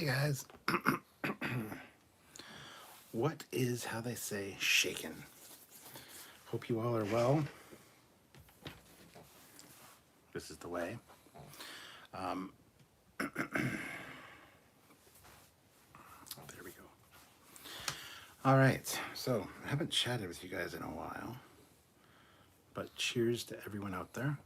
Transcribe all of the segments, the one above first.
Hey guys, what is how they say shaken? Hope you all are well. This is the way. There we go. All right, so I haven't chatted with you guys in a while, but cheers to everyone out there.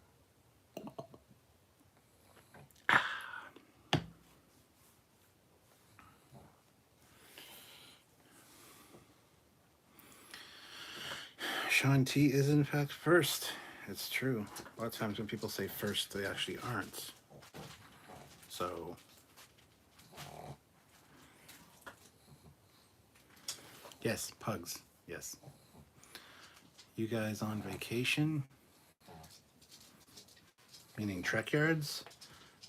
Sean T is in fact first. It's true. A lot of times when people say first, they actually aren't. So, yes, pugs. Yes. You guys on vacation? Meaning Trekyards?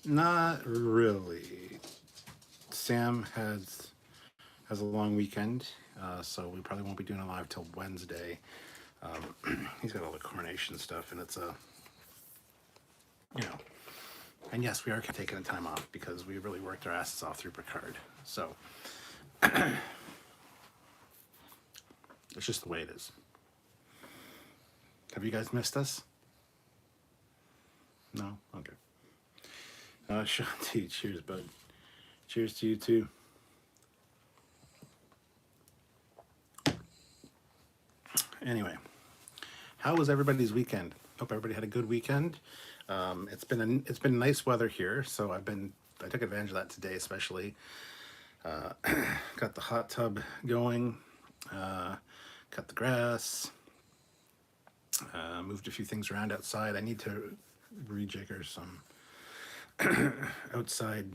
Not really. Sam has a long weekend, so we probably won't be doing a live till Wednesday. He's got all the coronation stuff, and it's you know, and yes, we are taking a time off because we really worked our asses off through Picard. So it's just the way it is. Have you guys missed us? No? Okay. Sean T, cheers, bud. Cheers to you too. Anyway, how was everybody's weekend? Hope everybody had a good weekend. It's been nice weather here, so I took advantage of that today, especially. Got the hot tub going, cut the grass, moved a few things around outside. I need to rejigger some outside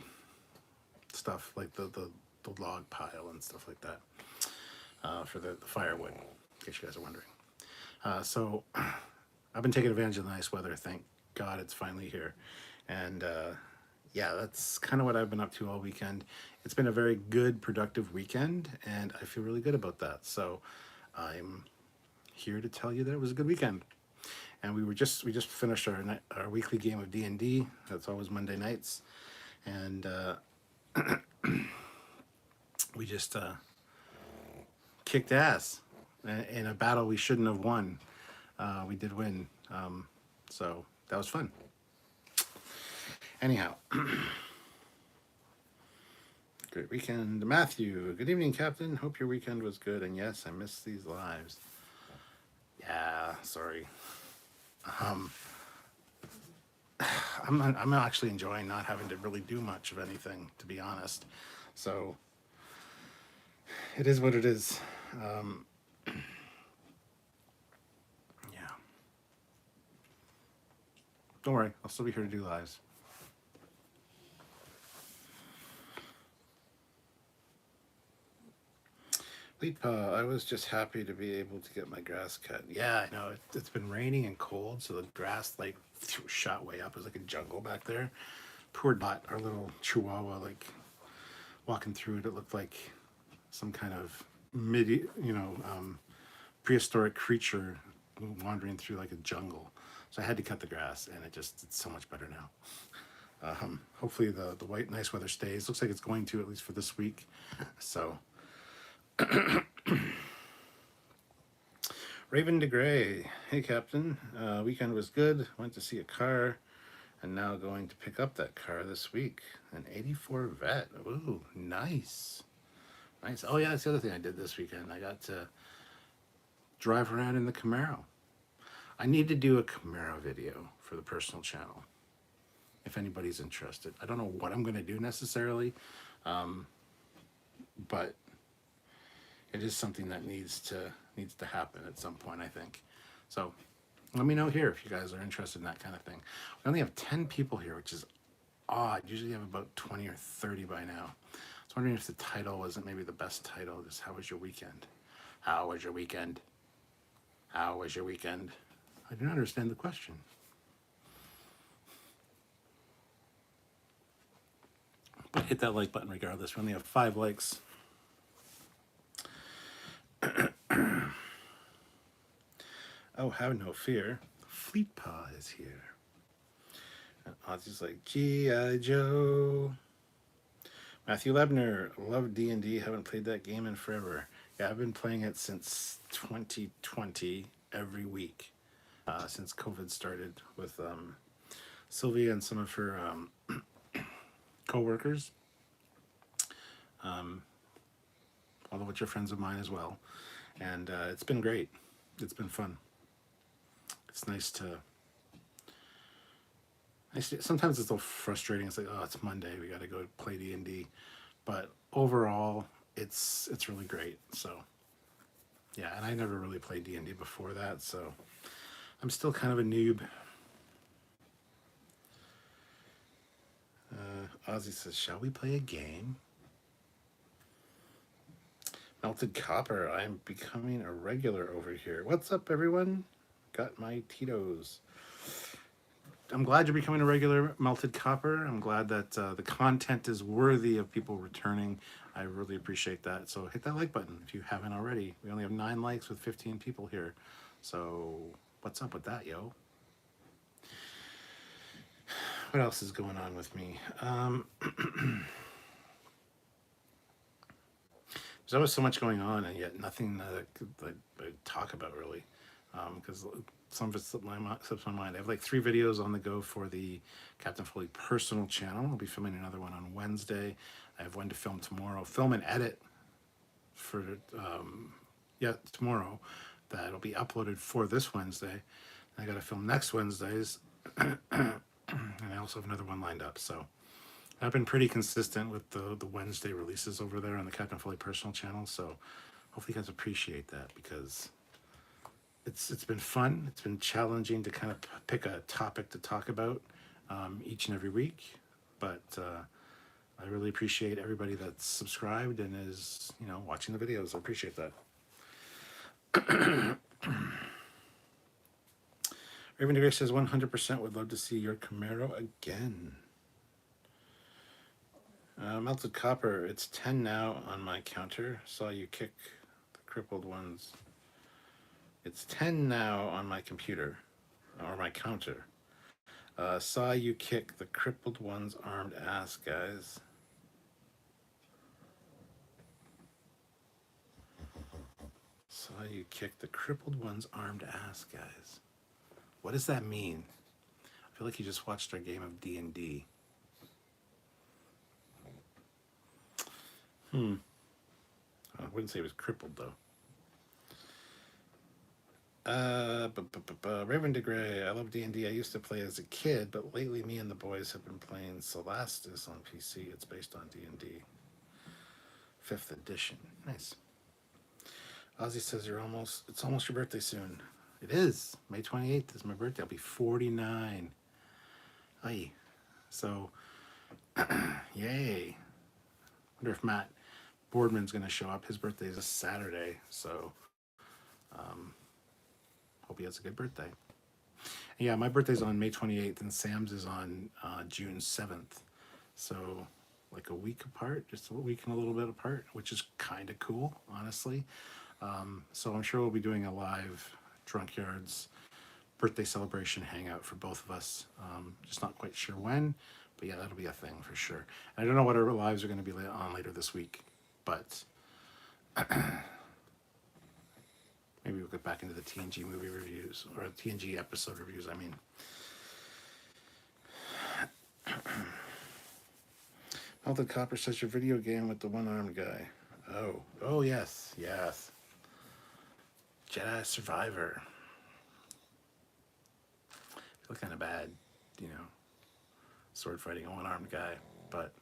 stuff like the log pile and stuff like that for the firewood, in case you guys are wondering. So I've been taking advantage of the nice weather. Thank God it's finally here. And yeah, that's kind of what I've been up to all weekend. It's been a very good, productive weekend, and I feel really good about that. So I'm here to tell you that it was a good weekend. And we just finished our weekly game of D&D. That's always Monday nights. And we just kicked ass in a battle we shouldn't have won. We did win, so that was fun. Anyhow, great weekend. Matthew, good evening, Captain. Hope your weekend was good. And yes, I missed these lives. Yeah, sorry. I'm actually enjoying not having to really do much of anything, to be honest. So it is what it is. Yeah. Don't worry, I'll still be here to do lives. Leetpa, I was just happy to be able to get my grass cut. Yeah, I know. It's been raining and cold, so the grass like shot way up. It was like a jungle back there. Poor Dot, our little chihuahua, like walking through it, it looked like some kind of prehistoric creature wandering through like a jungle. So I had to cut the grass, and it's so much better now. Hopefully the white nice weather stays. Looks like it's going to, at least for this week. So Raven DeGray, hey Captain, weekend was good. Went to see a car, and now going to pick up that car this week. An '84 Vet. Ooh, nice. Nice. Oh yeah, that's the other thing I did this weekend. I got to drive around in the Camaro. I need to do a Camaro video for the personal channel, if anybody's interested. I don't know what I'm going to do necessarily, but it is something that needs to happen at some point, I think. So let me know here if you guys are interested in that kind of thing. We only have 10 people here, which is odd. Usually you have about 20 or 30 by now. I was wondering if the title wasn't maybe the best title. Just how was your weekend? How was your weekend? How was your weekend? I do not understand the question. But hit that like button regardless. We only have 5 likes. Oh, have no fear. Fleetpaw is here. And Ozzy's like, G.I. Joe. Matthew Lebner, love D&D. Haven't played that game in forever. Yeah, I've been playing it since 2020 every week, since COVID started with Sylvia and some of her co-workers, all of which are friends of mine as well. And it's been great. It's been fun. It's nice to... sometimes it's a little frustrating. It's like, oh, it's Monday. We got to go play D&D. But overall, it's really great. So, yeah, and I never really played D&D before that, so I'm still kind of a noob. Ozzy says, shall we play a game? Melted Copper, I'm becoming a regular over here. What's up, everyone? Got my Tito's. I'm glad you're becoming a regular, Melted Copper. I'm glad that the content is worthy of people returning. I really appreciate that. So hit that like button if you haven't already. We only have 9 likes with 15 people here. So what's up with that, yo? What else is going on with me? There's always so much going on, and yet nothing that I talk about really, because some of it slips my mind. I have like 3 videos on the go for the Captain Foley personal channel. I'll be filming another one on Wednesday. I have one to film tomorrow. Film and edit for tomorrow. That'll be uploaded for this Wednesday. I got to film next Wednesdays, and I also have another one lined up. So I've been pretty consistent with the Wednesday releases over there on the Captain Foley personal channel. So hopefully you guys appreciate that, because it's been fun. It's been challenging to kind of pick a topic to talk about each and every week. But I really appreciate everybody that's subscribed and is, watching the videos. I appreciate that. Raven DeGray says 100% would love to see your Camaro again. Melted Copper, it's 10 now on my counter. Saw you kick the crippled ones. It's 10 now on my computer, or my counter. Saw you kick the crippled one's armed ass, guys. Saw you kick the crippled one's armed ass, guys. What does that mean? I feel like you just watched our game of D&D. I wouldn't say it was crippled, though. Raven DeGray, I love D&D. I used to play as a kid, but lately me and the boys have been playing Celestis on PC. It's based on D&D. 5th edition. Nice. Ozzy says it's almost your birthday soon. It is. May 28th is my birthday. I'll be 49. Aye. So, yay. Wonder if Matt Boardman's going to show up. His birthday is a Saturday, so hope he has a good birthday. And yeah, my birthday's on May 28th, and Sam's is on June 7th. So, like a week apart, just a week and a little bit apart, which is kind of cool, honestly. So I'm sure we'll be doing a live Trekyards birthday celebration hangout for both of us. Just not quite sure when, but yeah, that'll be a thing for sure. And I don't know what our lives are going to be on later this week, but maybe we'll get back into the TNG movie reviews, or TNG episode reviews, I mean. Melted Copper says your video game with the one-armed guy. Oh yes. Jedi Survivor. I feel kind of bad, sword fighting a one-armed guy, but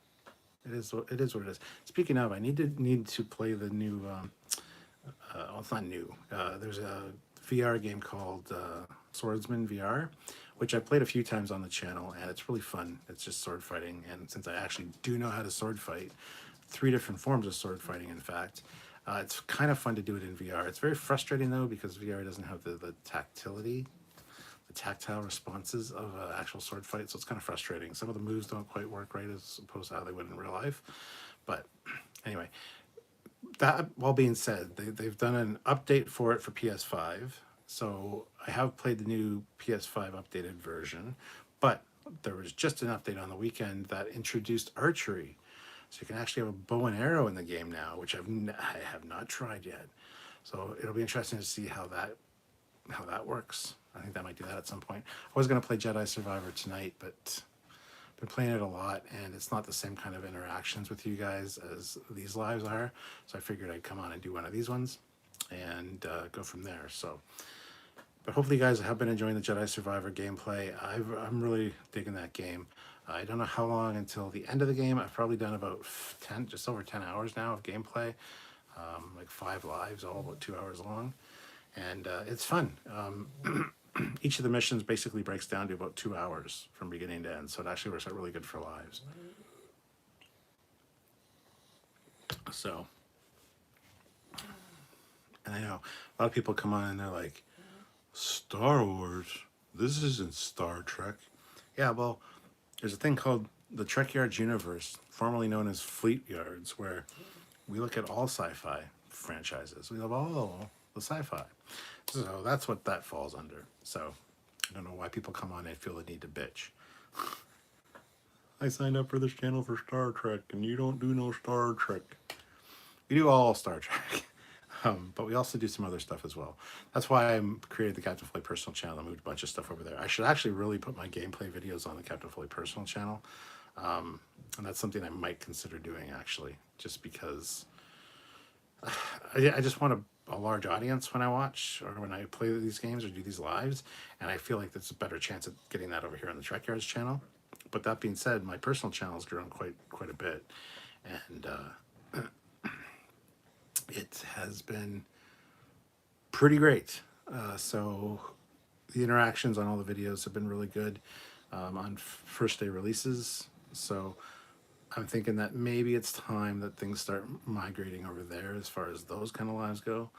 it is what it is. Speaking of, I need to play the new. Well, it's not new. There's a VR game called Swordsman VR, which I played a few times on the channel, and it's really fun. It's just sword fighting, and since I actually do know how to sword fight, 3 different forms of sword fighting, in fact. It's kind of fun to do it in VR. It's very frustrating, though, because VR doesn't have the tactility, the tactile responses of an actual sword fight, so it's kind of frustrating. Some of the moves don't quite work right as opposed to how they would in real life. But anyway, that all being said, they've done an update for it for PS5. So I have played the new PS5 updated version, but there was just an update on the weekend that introduced archery. So you can actually have a bow and arrow in the game now, which I have not tried yet. So it'll be interesting to see how that works. I think that might do that at some point. I was going to play Jedi Survivor tonight, but I've been playing it a lot, and it's not the same kind of interactions with you guys as these lives are. So I figured I'd come on and do one of these ones and go from there. So, but hopefully you guys have been enjoying the Jedi Survivor gameplay. I'm really digging that game. I don't know how long until the end of the game. I've probably done about 10, just over 10 hours now of gameplay, like 5 lives, all about 2 hours long. And it's fun. Each of the missions basically breaks down to about 2 hours from beginning to end. So it actually works out really good for lives. So, and I know a lot of people come on and they're like, Star Wars? This isn't Star Trek. Yeah, well, there's a thing called the Trekyards universe, formerly known as Fleetyards, where we look at all sci-fi franchises. We love all the sci-fi. So that's what that falls under. So I don't know why people come on and feel the need to bitch. I signed up for this channel for Star Trek, and you don't do no Star Trek. We do all Star Trek. But we also do some other stuff as well. That's why I created the Captain Foley personal channel. I moved a bunch of stuff over there. I should actually really put my gameplay videos on the Captain Foley personal channel. And that's something I might consider doing, actually, just because I just want a large audience when I watch or when I play these games or do these lives. And I feel like there's a better chance of getting that over here on the Trekyards channel. But that being said, my personal channel has grown quite a bit. And it has been pretty great. So the interactions on all the videos have been really good on first day releases. So I'm thinking that maybe it's time that things start migrating over there as far as those kind of lives go.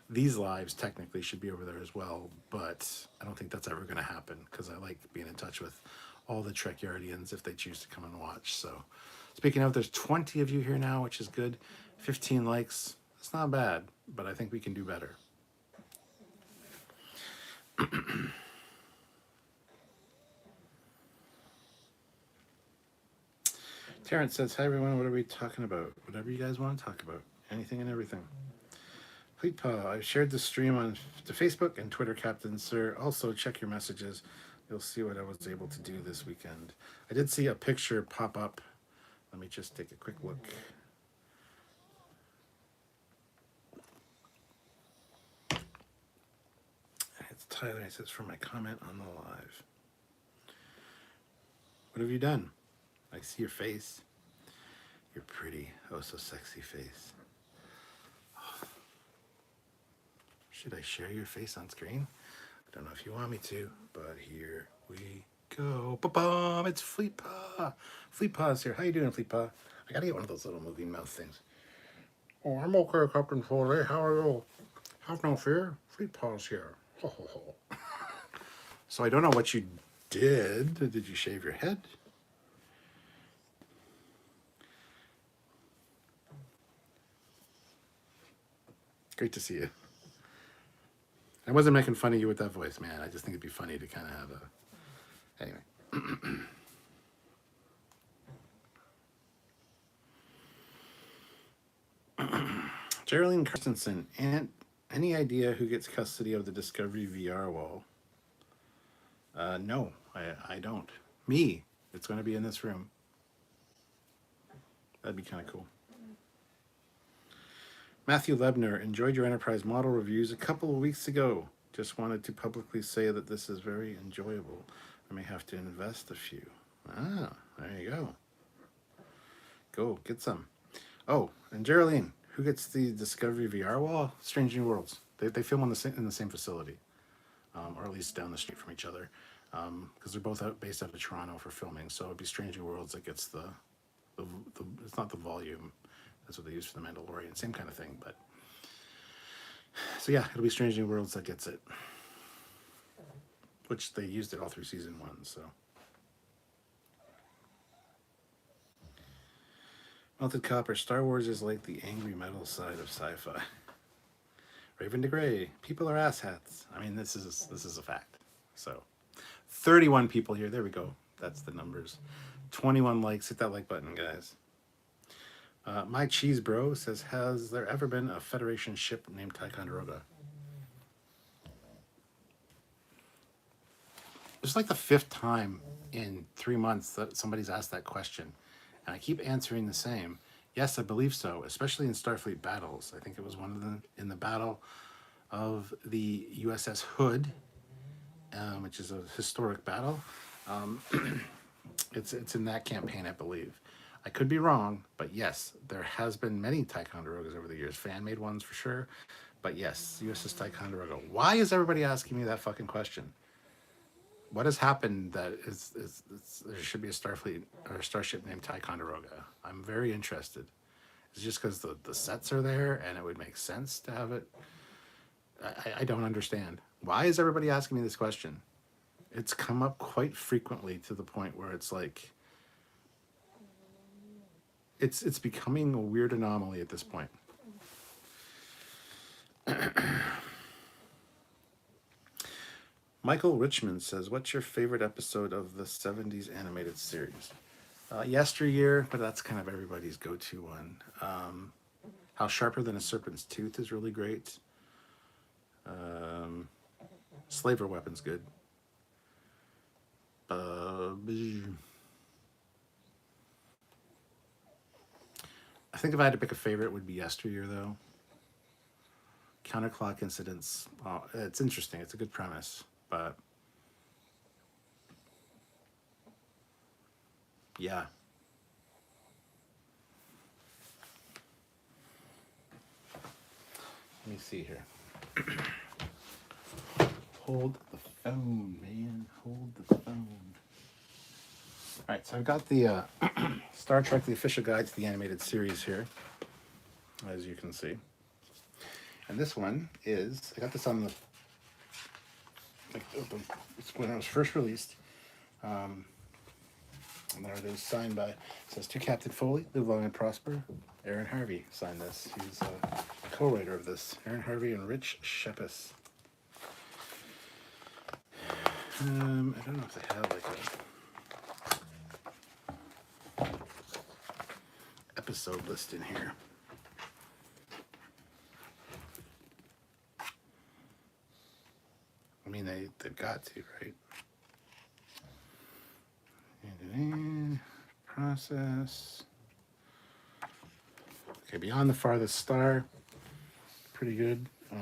These lives technically should be over there as well, but I don't think that's ever going to happen because I like being in touch with all the Trekyardians if they choose to come and watch. So speaking of, there's 20 of you here now, which is good. 15 likes. It's not bad, but I think we can do better. Terrence says, hi everyone, what are we talking about? Whatever you guys want to talk about. Anything and everything. Fleetpaw, I've shared the stream on to Facebook and Twitter, Captain Sir. Also, check your messages. You'll see what I was able to do this weekend. I did see a picture pop up. Let me just take a quick look. It's Tyler. It says, for my comment on the live. What have you done? I see your face. Your pretty, oh so sexy face. Should I share your face on screen? I don't know if you want me to, but here we go. Ba-bum! It's Fleetpaw. Fleetpaw's here. How you doing, Fleetpaw? I gotta get one of those little moving mouth things. Oh, I'm okay, Captain Foley. How are you? Have no fear. Fleetpaw's here. Ho, ho, ho. So I don't know what you did. Did you shave your head? Great to see you. I wasn't making fun of you with that voice, man. I just think it'd be funny to kind of have a... Anyway. Geraldine Carstensen, and any idea who gets custody of the Discovery VR wall? No, I don't. Me. It's going to be in this room. That'd be kind of cool. Matthew Lebner, enjoyed your Enterprise model reviews a couple of weeks ago. Just wanted to publicly say that this is very enjoyable. I may have to invest a few. Ah, there you go. Go, get some. Oh, and Geraldine, who gets the Discovery VR wall? Strange New Worlds. They film in the same facility, or at least down the street from each other, because they're both based out of Toronto for filming. So it'd be Strange New Worlds that gets the it's not the volume. That's what they use for the Mandalorian. Same kind of thing, but... So yeah, it'll be Strange New Worlds that gets it. Which they used it all through season 1, so... Melted Copper, Star Wars is like the angry metal side of sci-fi. Raven DeGray, people are asshats. I mean, this is a fact. So, 31 people here. There we go. That's the numbers. 21 likes. Hit that like button, guys. My Cheese Bro says, has there ever been a Federation ship named Ticonderoga? It's like the fifth time in 3 months that somebody's asked that question. And I keep answering the same. Yes, I believe so, especially in Starfleet battles. I think it was one of them in the battle of the USS Hood, which is a historic battle. Um, it's in that campaign, I believe. I could be wrong, but yes, there has been many Ticonderogas over the years. Fan-made ones for sure. But yes, USS Ticonderoga. Why is everybody asking me that fucking question? What has happened that there should be a Starfleet or a starship named Ticonderoga? I'm very interested. Is it just because the sets are there and it would make sense to have it? I don't understand. Why is everybody asking me this question? It's come up quite frequently to the point where it's like it's becoming a weird anomaly at this point. Michael Richmond says, what's your favorite episode of the 70s animated series? Yesteryear, but that's kind of everybody's go-to one. How Sharper Than a Serpent's Tooth is really great. Slaver Weapon's good. I think if I had to pick a favorite, it would be Yesteryear, though. Counterclock Incidents. Oh, it's interesting. It's a good premise, but yeah. Let me see here. Hold the phone, man. Hold the phone. All right, so I've got the Star Trek: The Official Guide to the Animated Series here, as you can see. And this one is, I got this on it's when it was first released. And there it is, signed by, it says, to Captain Foley, live long and prosper. Aaron Harvey signed this. He's a co-writer of this. Aaron Harvey and Rich Shepis. I don't know if they have like a episode list in here. I mean, they've got to, right? Process. Okay, Beyond the Farthest Star. Pretty good. Oh,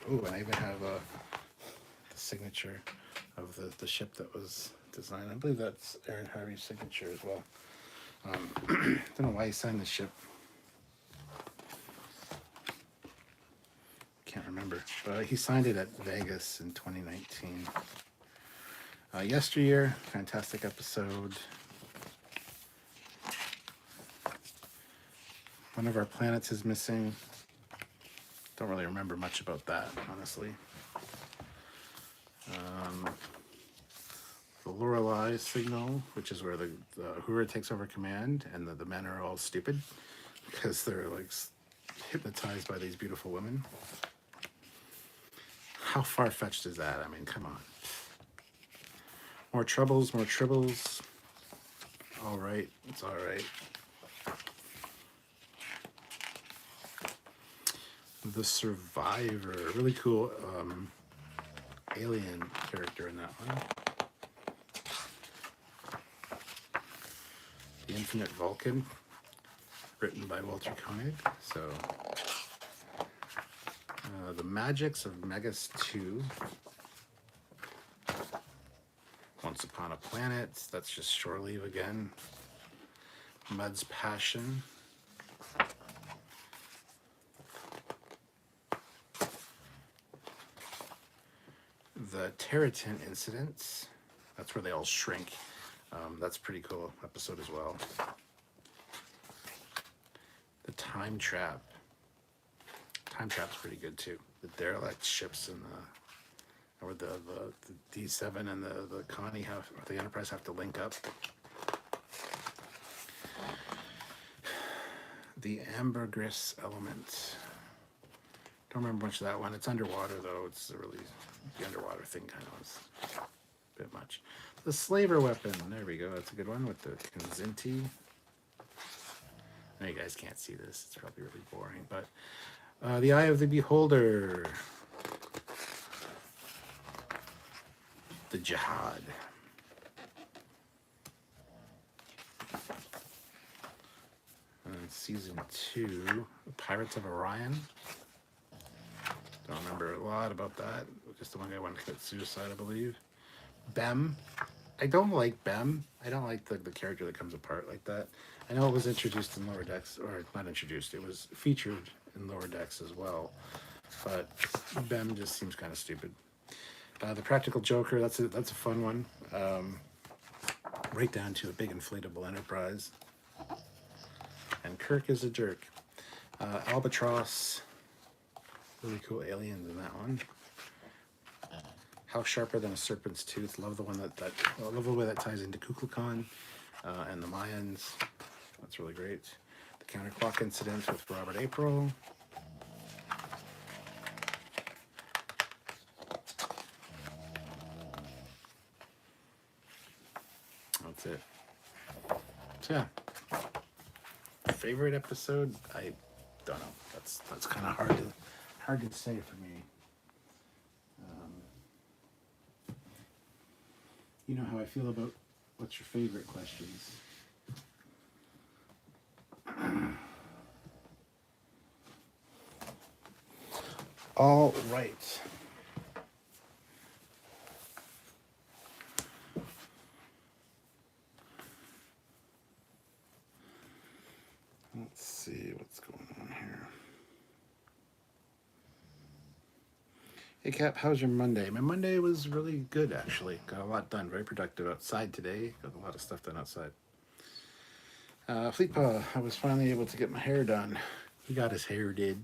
and I even have the signature of the ship that was designed. I believe that's Aaron Harvey's signature as well. Don't know why he signed the ship. Can't remember. But he signed it at Vegas in 2019. Yesteryear, fantastic episode. One of our planets is missing. Don't really remember much about that, honestly. The Lorelei signal, which is where the Uhura takes over command, and the men are all stupid because they're like hypnotized by these beautiful women. How far-fetched is that? I mean, come on. More troubles, more tribbles. All right, it's all right. The Survivor, really cool alien character in that one. The Infinite Vulcan, written by Walter Koenig. So, The Magics of Megas 2. Once Upon a Planet, that's just shore leave again. Mud's Passion. The Territon Incidents. That's where they all shrink. That's a pretty cool episode as well. The Time Trap. Time Trap's pretty good too. The derelict ships and the D7 and the Connie or the Enterprise have to link up. The Ambergris Element. Don't remember much of that one. It's underwater though. It's really the underwater thing kind of was a bit much. The Slaver Weapon. There we go. That's a good one with the Kinzinti. I know you guys can't see this. It's probably really boring, but The Eye of the Beholder. The Jihad. And season 2, Pirates of Orion. Don't remember a lot about that. Just the one guy wanted to commit suicide, I believe. Bem. I don't like Bem. I don't like the character that comes apart like that. I know it was introduced in Lower Decks, or not introduced, it was featured in Lower Decks as well. But Bem just seems kind of stupid. The Practical Joker, that's a fun one. Right down to a big inflatable Enterprise. And Kirk is a jerk. Albatross. Really cool aliens in that one. How Sharper Than a Serpent's Tooth. Love the one I love the way that ties into Kukulkan and the Mayans. That's really great. The Counterclock Incident with Robert April. That's it. So yeah. Favorite episode? I don't know. That's kind of hard to say for me. You know how I feel about what's your favorite questions. All right. Let's see what's going on here. Hey Cap, how's your Monday? My Monday was really good actually. Got a lot done. Very productive outside today. Got a lot of stuff done outside. Fleetpaw, I was finally able to get my hair done. He got his hair did.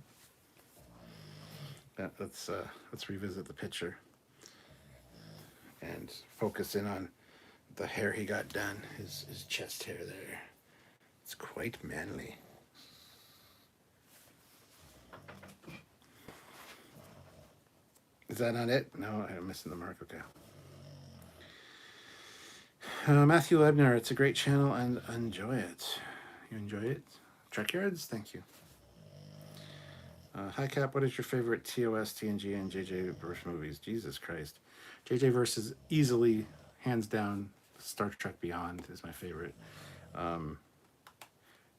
Let's revisit the picture and focus in on the hair he got done. His chest hair there. It's quite manly. Is that not it? No, I'm missing the mark. Okay. Matthew Lebner, it's a great channel and enjoy it. You enjoy it? Trekyards, thank you. Hi Cap, what is your favorite TOS, TNG, and JJ verse movies? Jesus Christ. JJ verse is easily, hands down, Star Trek Beyond is my favorite.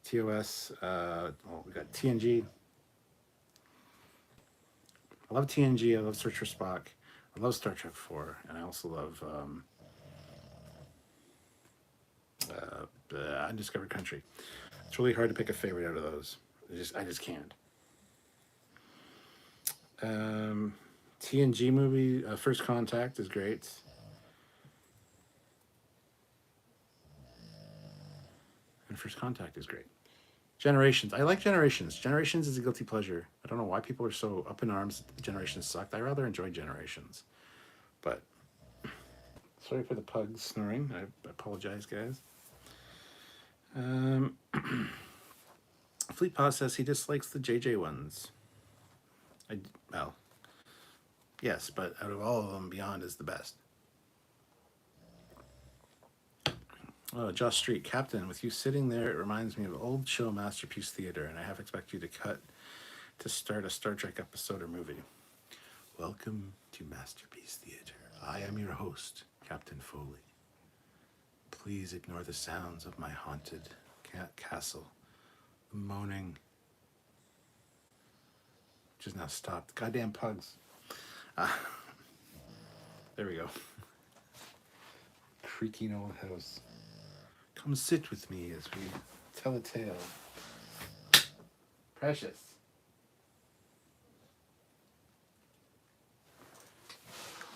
TOS, we got TNG. I love TNG, I love Search for Spock, I love Star Trek 4, and I also love Undiscovered Country. It's really hard to pick a favorite out of those. I just can't. TNG movie, First Contact is great. And First Contact is great. Generations. I like Generations. Generations is a guilty pleasure. I don't know why people are so up in arms that Generations sucked. I rather enjoy Generations. But sorry for the pugs snoring. I apologize, guys. Fleetpaw says he dislikes the JJ ones. Well, yes, but out of all of them, Beyond is the best. Oh, Josh Street, Captain, with you sitting there, it reminds me of old show Masterpiece Theater, and I half expect you to cut to start a Star Trek episode or movie. Welcome to Masterpiece Theater. I am your host, Captain Foley. Please ignore the sounds of my haunted castle, the moaning, which has now stopped. Goddamn pugs. There we go. Creaking old house. Come sit with me as we tell a tale. Precious.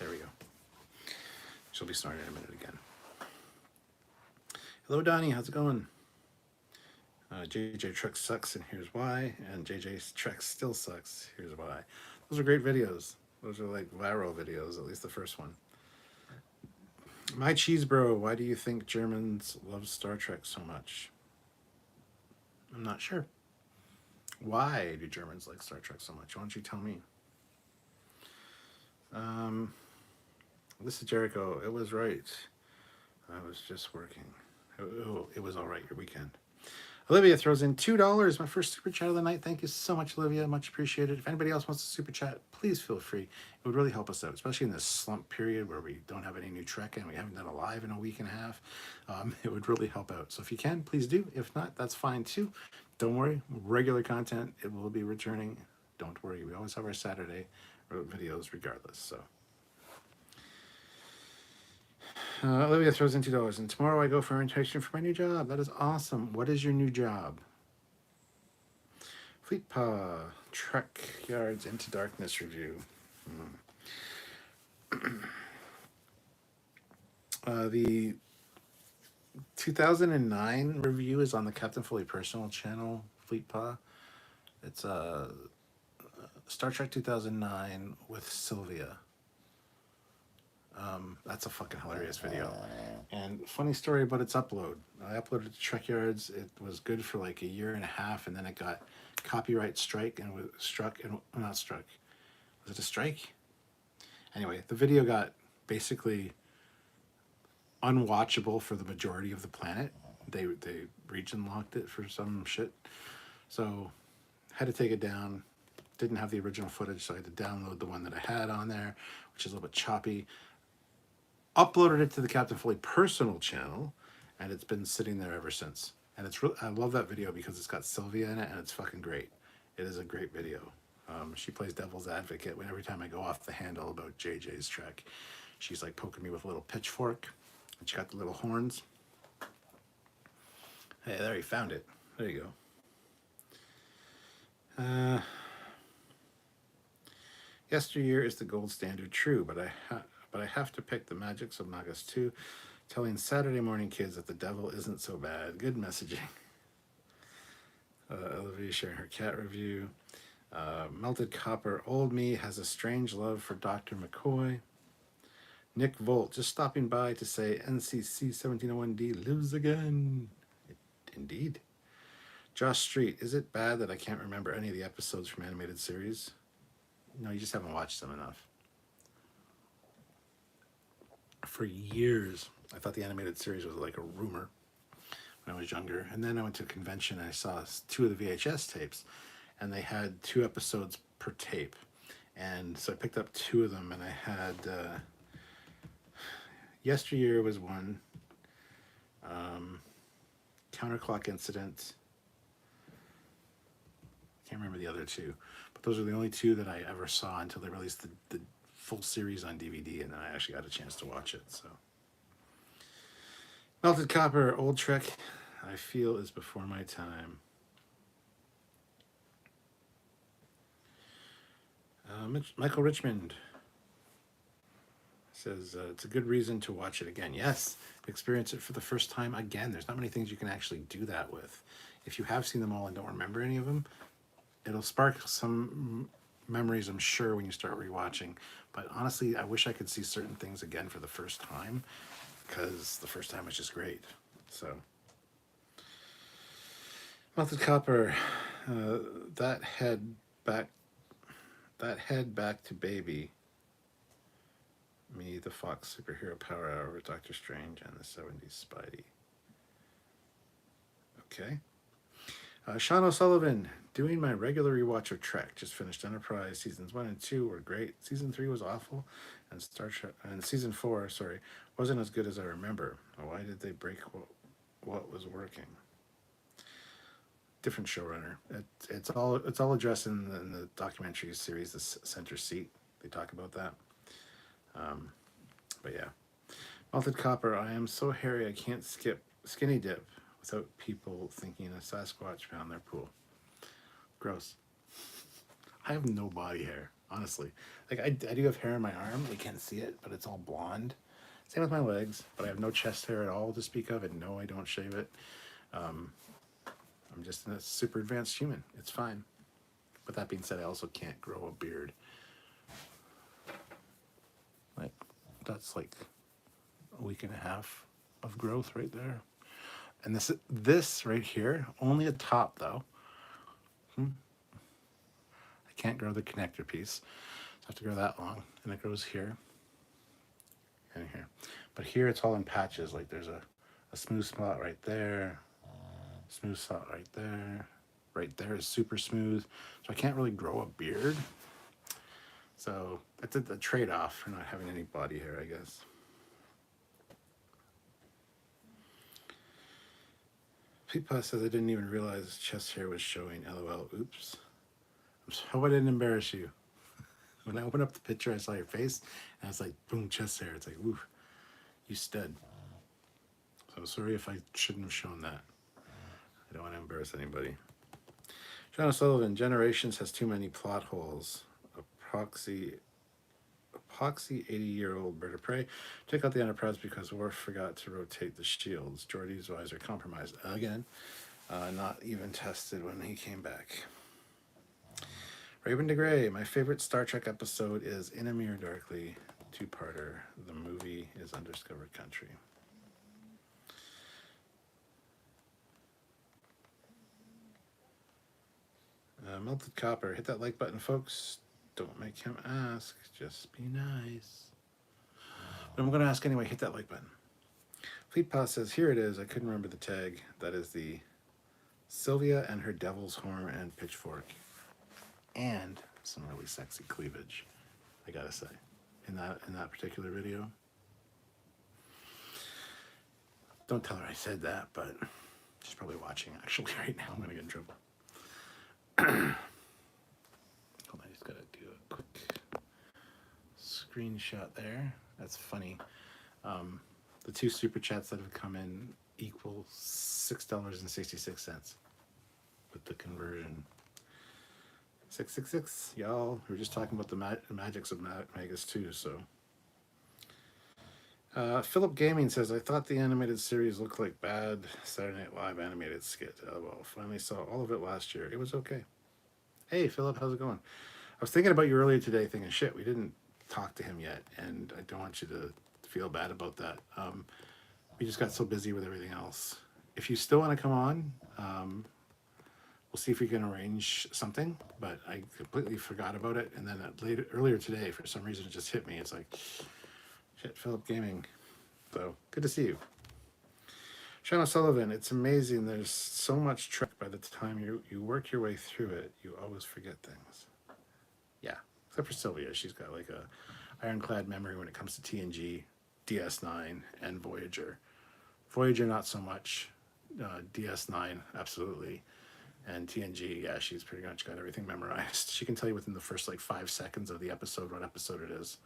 There we go. She'll be snoring in a minute again. Hello, Donnie. How's it going? JJ Trek sucks, and here's why. And JJ Trek still sucks. Here's why. Those are great videos. Those are like viral videos, at least the first one. My cheese bro, why do you think Germans love Star Trek so much? I'm not sure. Why do Germans like Star Trek so much? Why don't you tell me? This is Jericho. It was right. I was just working. It was all right your weekend. Olivia throws in $2, my first super chat of the night. Thank you so much, Olivia. Much appreciated. If anybody else wants to super chat, please feel free. It would really help us out, especially in this slump period where we don't have any new Trek and we haven't done a live in a week and a half. It would really help out. So if you can, please do. If not, that's fine too. Don't worry. Regular content, it will be returning. Don't worry. We always have our Saturday videos regardless. So. Olivia throws in $2. And tomorrow I go for orientation for my new job. That is awesome. What is your new job? Fleet Paw, Trekyards Into Darkness review. The 2009 review is on the Captain Foley personal channel, Fleet Paw. It's Star Trek 2009 with Sylvia. That's a fucking hilarious video. And funny story about its upload. I uploaded it to Trekyards. It was good for like a year and a half, and then it got copyright strike and was struck and not struck. Was it a strike? Anyway, the video got basically unwatchable for the majority of the planet. They region locked it for some shit. So had to take it down. Didn't have the original footage, so I had to download the one that I had on there, which is a little bit choppy. Uploaded it to the Captain Foley personal channel, and it's been sitting there ever since. And it's I love that video because it's got Sylvia in it, and it's fucking great. It is a great video. She plays devil's advocate every time I go off the handle about JJ's Trek. She's like poking me with a little pitchfork, and she got the little horns. Hey, there, you found it. There you go. Yesteryear is the gold standard, true, but I have to pick the Magics of Nagas 2, telling Saturday morning kids that the devil isn't so bad. Good messaging. Olivia sharing her cat review. Melted Copper, old me has a strange love for Dr. McCoy. Nick Volt, just stopping by to say NCC 1701D lives again. Indeed. Josh Street, is it bad that I can't remember any of the episodes from animated series? No, you just haven't watched them enough. For years, I thought the animated series was like a rumor when I was younger. And then I went to a convention and I saw 2 of the VHS tapes, and they had 2 episodes per tape. And so I picked up 2 of them, and I had Yesteryear was one, Counterclock Incident. I can't remember the other 2, but those are the only 2 that I ever saw until they released the full series on DVD, and then I actually got a chance to watch it. So, Melted Copper, old Trek, I feel is before my time. Michael Richmond says it's a good reason to watch it again. Yes, experience it for the first time again. There's not many things you can actually do that with. If you have seen them all and don't remember any of them, it'll spark some memories, I'm sure, when you start rewatching. But honestly, I wish I could see certain things again for the first time, because the first time was just great. So, Melted Copper, that head back to baby. Me, the Fox Superhero Power Hour with Doctor Strange and the 70s Spidey. Okay. Sean O'Sullivan, doing my regular rewatch of Trek. Just finished Enterprise. Seasons 1 and 2 were great. Season 3 was awful. And Season 4, wasn't as good as I remember. Why did they break what was working? Different showrunner. It's all addressed in the documentary series, The Center Seat. They talk about that. But yeah. Melted Copper, I am so hairy I can't skip skinny dip without people thinking a Sasquatch found their pool. Gross. I have no body hair, honestly. Like, I do have hair on my arm. You can't see it, but it's all blonde. Same with my legs, but I have no chest hair at all to speak of, and no, I don't shave it. I'm just a super advanced human. It's fine. But that being said, I also can't grow a beard. Like, that's like a week and a half of growth right there. And this right here, only a top though. I can't grow the connector piece. So I have to grow that long. And it grows here and here. But here it's all in patches. Like there's a smooth spot right there. Smooth spot right there. Right there is super smooth. So I can't really grow a beard. So that's a trade-off for not having any body hair, I guess. Peepa says I didn't even realize chest hair was showing. LOL. Oops. I hope I didn't embarrass you. When I opened up the picture, I saw your face, and I was like, boom, chest hair. It's like, ooh, you stud. So sorry if I shouldn't have shown that. I don't want to embarrass anybody. John O'Sullivan, Generations has too many plot holes. Epoxy 80-year-old bird of prey. Take out the Enterprise because Worf forgot to rotate the shields. Geordi's visor compromised again. Not even tested when he came back. Raven DeGray, my favorite Star Trek episode is In a Mirror Darkly, two-parter. The movie is Undiscovered Country. Melted Copper, hit that like button, folks. Don't make him ask, just be nice. But I'm going to ask anyway, hit that like button. Fleet Pass says, here it is, I couldn't remember the tag. That is the Sylvia and her devil's horn and pitchfork. And some really sexy cleavage, I gotta say, in that particular video. Don't tell her I said that, but she's probably watching actually right now. I'm gonna get in trouble. Hold on, I just gotta do a quick screenshot there. That's funny. The two super chats that have come in equal $6.66 with the conversion. 666, y'all. We were just talking about the magics of Magus too, so. Philip Gaming says, I thought the animated series looked like bad Saturday Night Live animated skit. Well, finally saw all of it last year. It was okay. Hey, Philip, how's it going? I was thinking about you earlier today thinking, shit, we didn't talk to him yet, and I don't want you to feel bad about that. We just got so busy with everything else. If you still want to come on, we'll see if we can arrange something, but I completely forgot about it. And then earlier today, for some reason, it just hit me. It's like, shit, Philip Gaming. So, good to see you. Sean O'Sullivan, it's amazing. There's so much Trek by the time you work your way through it, you always forget things. Yeah, except for Sylvia. She's got like a ironclad memory when it comes to TNG, DS9, and Voyager. Voyager, not so much. DS9, absolutely. And TNG, yeah, she's pretty much got everything memorized. She can tell you within the first like 5 seconds of the episode what episode it is.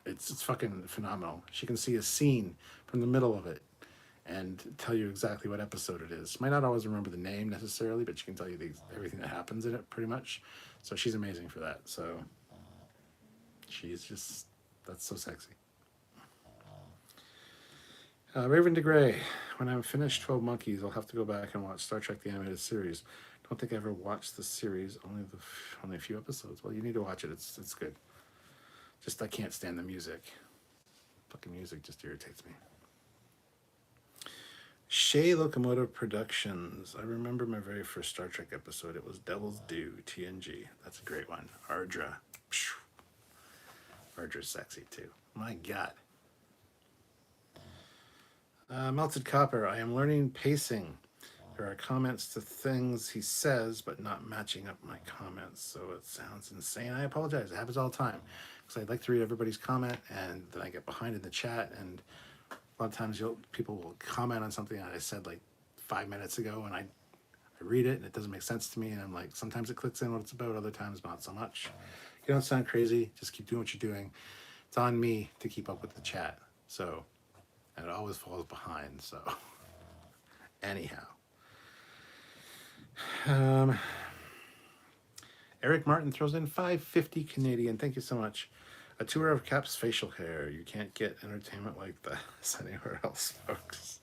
It's fucking phenomenal. She can see a scene from the middle of it and tell you exactly what episode it is. Might not always remember the name necessarily, but she can tell you everything that happens in it pretty much. So she's amazing for that. So she's just, that's so sexy. Raven DeGray, when I'm finished 12 Monkeys, I'll have to go back and watch Star Trek the Animated Series. Don't think I ever watched the series, only a few episodes. Well, you need to watch it. It's good. Just I can't stand the music. Fucking music just irritates me. Shea Locomotive Productions. I remember my very first Star Trek episode. It was Devil's Due, TNG. That's a great one. Ardra. Ardra's sexy too. My God. Melted Copper. I am learning pacing. There are comments to things he says, but not matching up my comments. So it sounds insane. I apologize. It happens all the time. Because I'd like to read everybody's comment, and then I get behind in the chat, and a lot of times people will comment on something that I said like 5 minutes ago, and I read it, and it doesn't make sense to me, and I'm like, sometimes it clicks in what it's about, other times not so much. You don't sound crazy. Just keep doing what you're doing. It's on me to keep up with the chat. So, and it always falls behind, so. Anyhow. Eric Martin throws in $5.50 Canadian. Thank you so much. A tour of Cap's facial hair. You can't get entertainment like this anywhere else, folks.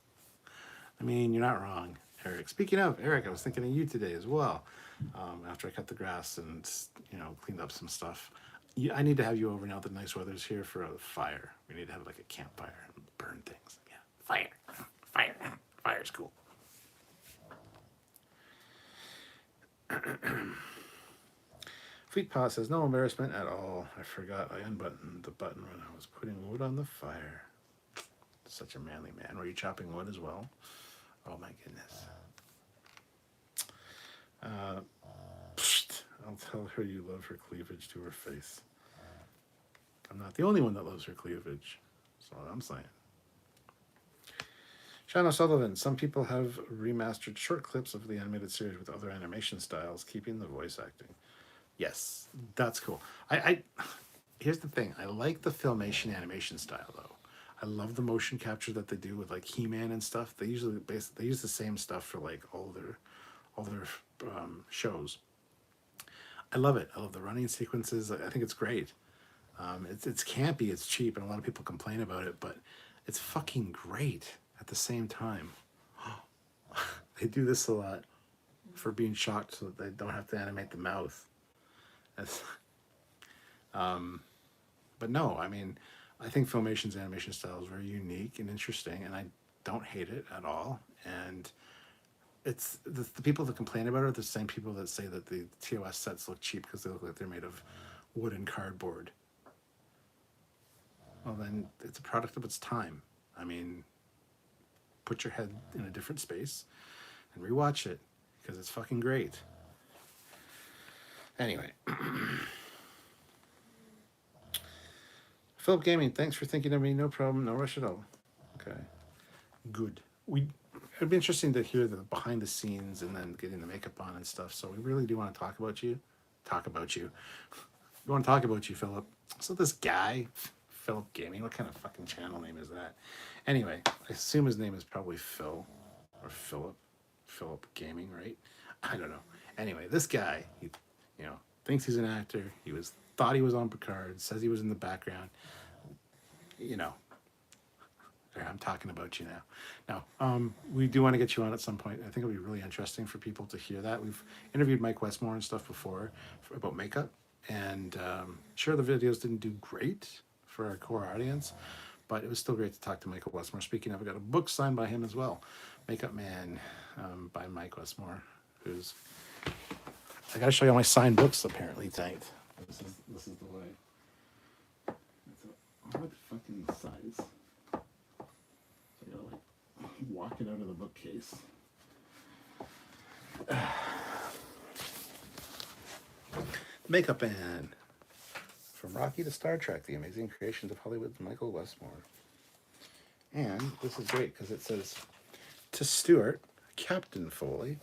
I mean, you're not wrong, Eric. Speaking of, Eric, I was thinking of you today as well. After I cut the grass and, cleaned up some stuff. I need to have you over now that the nice weather's here for a fire. We need to have like a campfire and burn things. Yeah, fire. Fire's cool. Fleet Paw says, no embarrassment at all. I forgot I unbuttoned the button when I was putting wood on the fire. Such a manly man. Were you chopping wood as well? Oh my goodness. Psst, I'll tell her you love her cleavage to her face. I'm not the only one that loves her cleavage. That's all I'm saying. Sean O'Sullivan, some people have remastered short clips of the animated series with other animation styles, keeping the voice acting. Yes, that's cool. I here's the thing. I like the Filmation animation style though. I love the motion capture that they do with like He-Man and stuff. They usually they use the same stuff for like all their shows. I love it. I love the running sequences. I think it's great. It's campy, it's cheap, and a lot of people complain about it, but it's fucking great at the same time. They do this a lot for being shocked so that they don't have to animate the mouth. But no, I mean, I think Filmation's animation style is very unique and interesting, and I don't hate it at all. And it's the people that complain about it are the same people that say that the TOS sets look cheap because they look like they're made of wood and cardboard. Well, then it's a product of its time. I mean, put your head in a different space and rewatch it because it's fucking great. Anyway. Philip Gaming, thanks for thinking of me. No problem, no rush at all. Okay, good. It'd be interesting to hear the behind the scenes and then getting the makeup on and stuff. So we really do want to talk about you. We want to talk about you, Philip. So this guy, Philip Gaming, what kind of fucking channel name is that? Anyway, I assume his name is probably Phil or Philip. Philip Gaming, right? I don't know. Anyway, this guy, he, thinks he's an actor. Thought he was on Picard, says he was in the background. I'm talking about you now. Now, we do want to get you on at some point. I think it'll be really interesting for people to hear that. We've interviewed Mike Westmore and stuff before about makeup, and sure, the videos didn't do great for our core audience, but it was still great to talk to Michael Westmore. Speaking of, I got a book signed by him as well, Makeup Man by Mike Westmore, who's... I got to show you all my signed books apparently tonight. This is the way. It's an odd fucking size. So I gotta like walk it out of the bookcase. Makeup Man. From Rocky to Star Trek, the amazing creations of Hollywood's Michael Westmore. And this is great because it says, to Stuart, Captain Foley,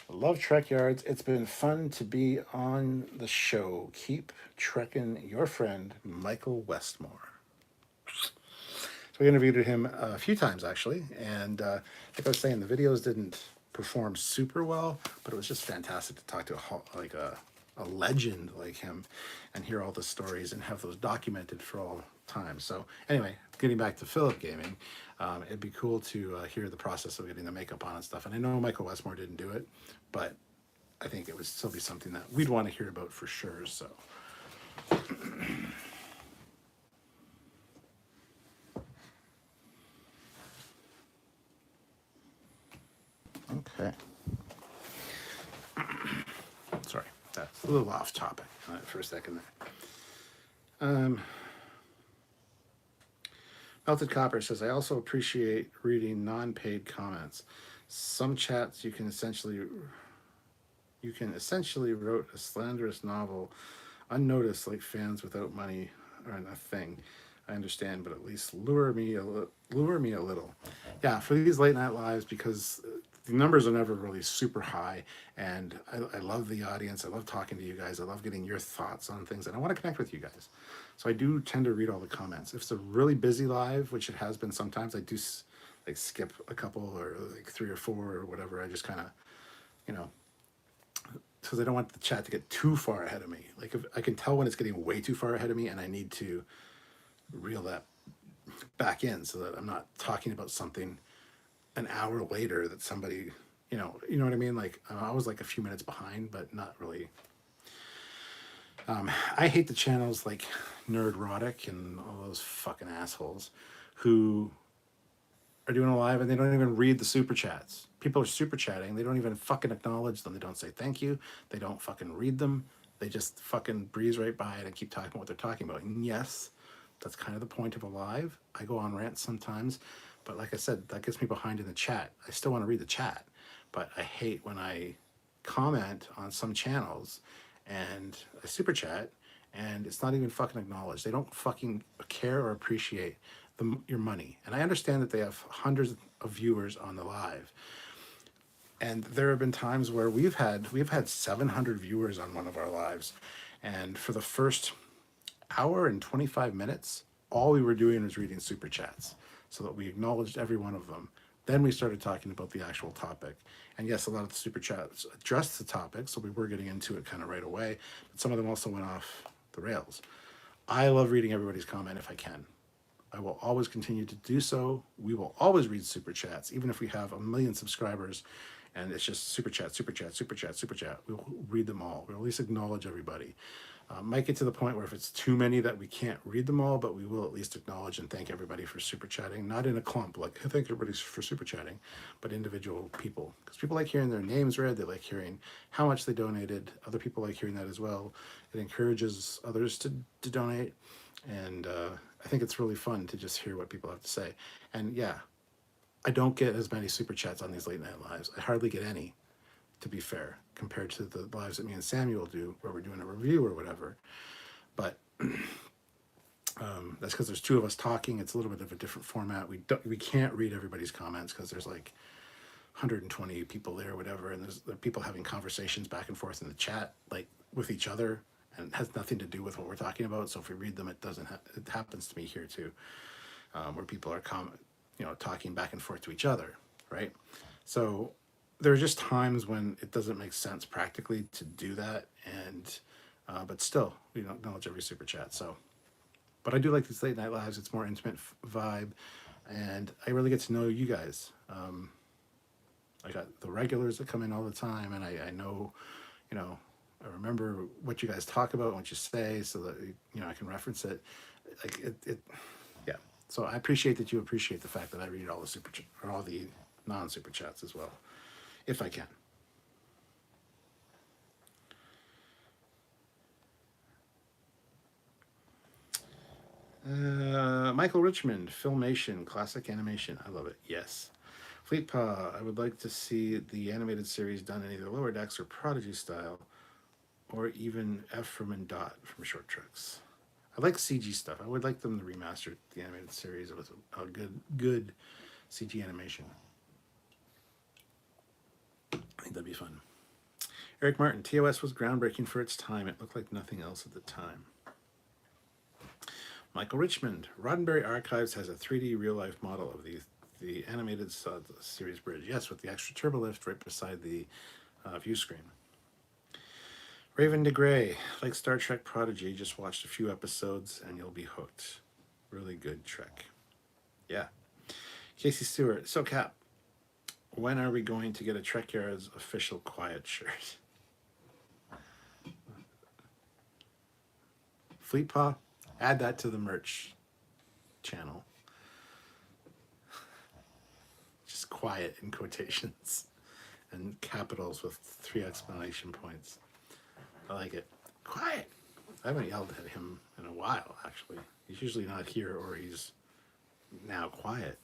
love Trekyards. It's been fun to be on the show. Keep trekking, your friend, Michael Westmore. So we interviewed him a few times, actually. And like I was saying, the videos didn't perform super well, but it was just fantastic to talk to a legend like him and hear all the stories and have those documented for all time. So anyway, getting back to Philip Gaming, it'd be cool to hear the process of getting the makeup on and stuff. And I know Michael Westmore didn't do it, but I think it would still be something that we'd want to hear about for sure. So okay. Sorry, that's a little off topic for a second there. Melted Copper says, I also appreciate reading non-paid comments. Some chats you can essentially wrote a slanderous novel unnoticed, like fans without money aren't a thing. I understand, but at least lure me a little. Yeah, for these late night lives, because the numbers are never really super high, and I love the audience. I love talking to you guys. I love getting your thoughts on things, and I want to connect with you guys. So I do tend to read all the comments. If it's a really busy live, which it has been sometimes, I do like skip a couple or like 3 or 4 or whatever. I just kind of, because I don't want the chat to get too far ahead of me. Like if I can tell when it's getting way too far ahead of me, and I need to reel that back in so that I'm not talking about something an hour later that somebody, you know what I mean? Like I was like a few minutes behind, but not really. I hate the channels like Nerdrotic and all those fucking assholes who are doing a live and they don't even read the super chats. People are super chatting. They don't even fucking acknowledge them. They don't say thank you. They don't fucking read them. They just fucking breeze right by it and keep talking about what they're talking about. And yes, that's kind of the point of a live. I go on rants sometimes, But like I said, that gets me behind in the chat. I still want to read the chat, but I hate when I comment on some channels and I super chat and it's not even fucking acknowledged. They don't fucking care or appreciate your money. And I understand that they have hundreds of viewers on the live. And there have been times where we've had 700 viewers on one of our lives. And for the first hour and 25 minutes, all we were doing was reading super chats so that we acknowledged every one of them. Then we started talking about the actual topic. And yes, a lot of the super chats addressed the topic, so we were getting into it kind of right away. But some of them also went off the rails. I love reading everybody's comment if I can. I will always continue to do so. We will always read super chats, even if we have 1 million subscribers and it's just super chat, super chat, super chat, super chat. We'll read them all. We'll at least acknowledge everybody. Might get to the point where if it's too many that we can't read them all, but we will at least acknowledge and thank everybody for super chatting. Not in a clump, like thank everybody for super chatting, but individual people. Because people like hearing their names read, they like hearing how much they donated. Other people like hearing that as well. It encourages others to donate. And I think it's really fun to just hear what people have to say. And yeah, I don't get as many super chats on these late night lives. I hardly get any, to be fair, compared to the lives that me and Samuel do, where we're doing a review or whatever. But that's because there's two of us talking. It's a little bit of a different format. We can't read everybody's comments because there's like 120 people there or whatever, and there are people having conversations back and forth in the chat, like with each other, and it has nothing to do with what we're talking about. So if we read them, it doesn't. It happens to me here too, where people are talking back and forth to each other, right? So there are just times when it doesn't make sense practically to do that, and but still, we don't acknowledge every super chat. So, but I do like these late night lives. It's more intimate vibe, and I really get to know you guys. I got the regulars that come in all the time, and I know, I remember what you guys talk about, what you say, so that I can reference it. Like yeah. So I appreciate that you appreciate the fact that I read all the or all the non-super chats as well, if I can. Michael Richmond, Filmation, classic animation. I love it. Yes. Fleetpaw, I would like to see the animated series done in either Lower Decks or Prodigy style, or even Ephraim and Dot from Short Treks. I like CG stuff. I would like them to remaster the animated series with a good CG animation. I think that'd be fun. Eric Martin, TOS was groundbreaking for its time. It looked like nothing else at the time. Michael Richmond, Roddenberry Archives has a 3D real-life model of the animated series bridge. Yes, with the extra turbo lift right beside the view screen. Raven DeGray, like Star Trek Prodigy, just watched a few episodes and you'll be hooked. Really good Trek. Yeah. Casey Stewart, so Cap, when are we going to get a Trekyards official quiet shirt? Fleetpaw, add that to the merch channel. Just quiet in quotations and capitals with 3 exclamation points. I like it. Quiet. I haven't yelled at him in a while, actually. He's usually not here, or he's now quiet.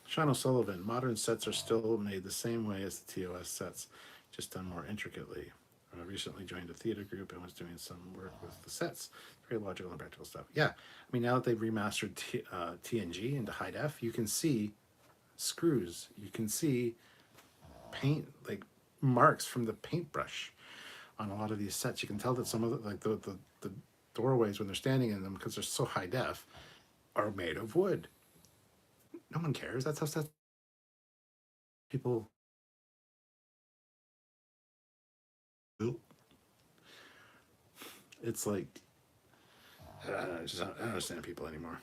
Sean O'Sullivan, modern sets are still made the same way as the TOS sets, just done more intricately. I recently joined a theater group and was doing some work with the sets. Very logical and practical stuff. Yeah, I mean, now that they've remastered TNG into high def, you can see screws. You can see paint, like marks from the paintbrush on a lot of these sets. You can tell that some of the doorways, when they're standing in them, because they're so high def, are made of wood. No one cares. That's how sets people. It's like I don't understand people anymore.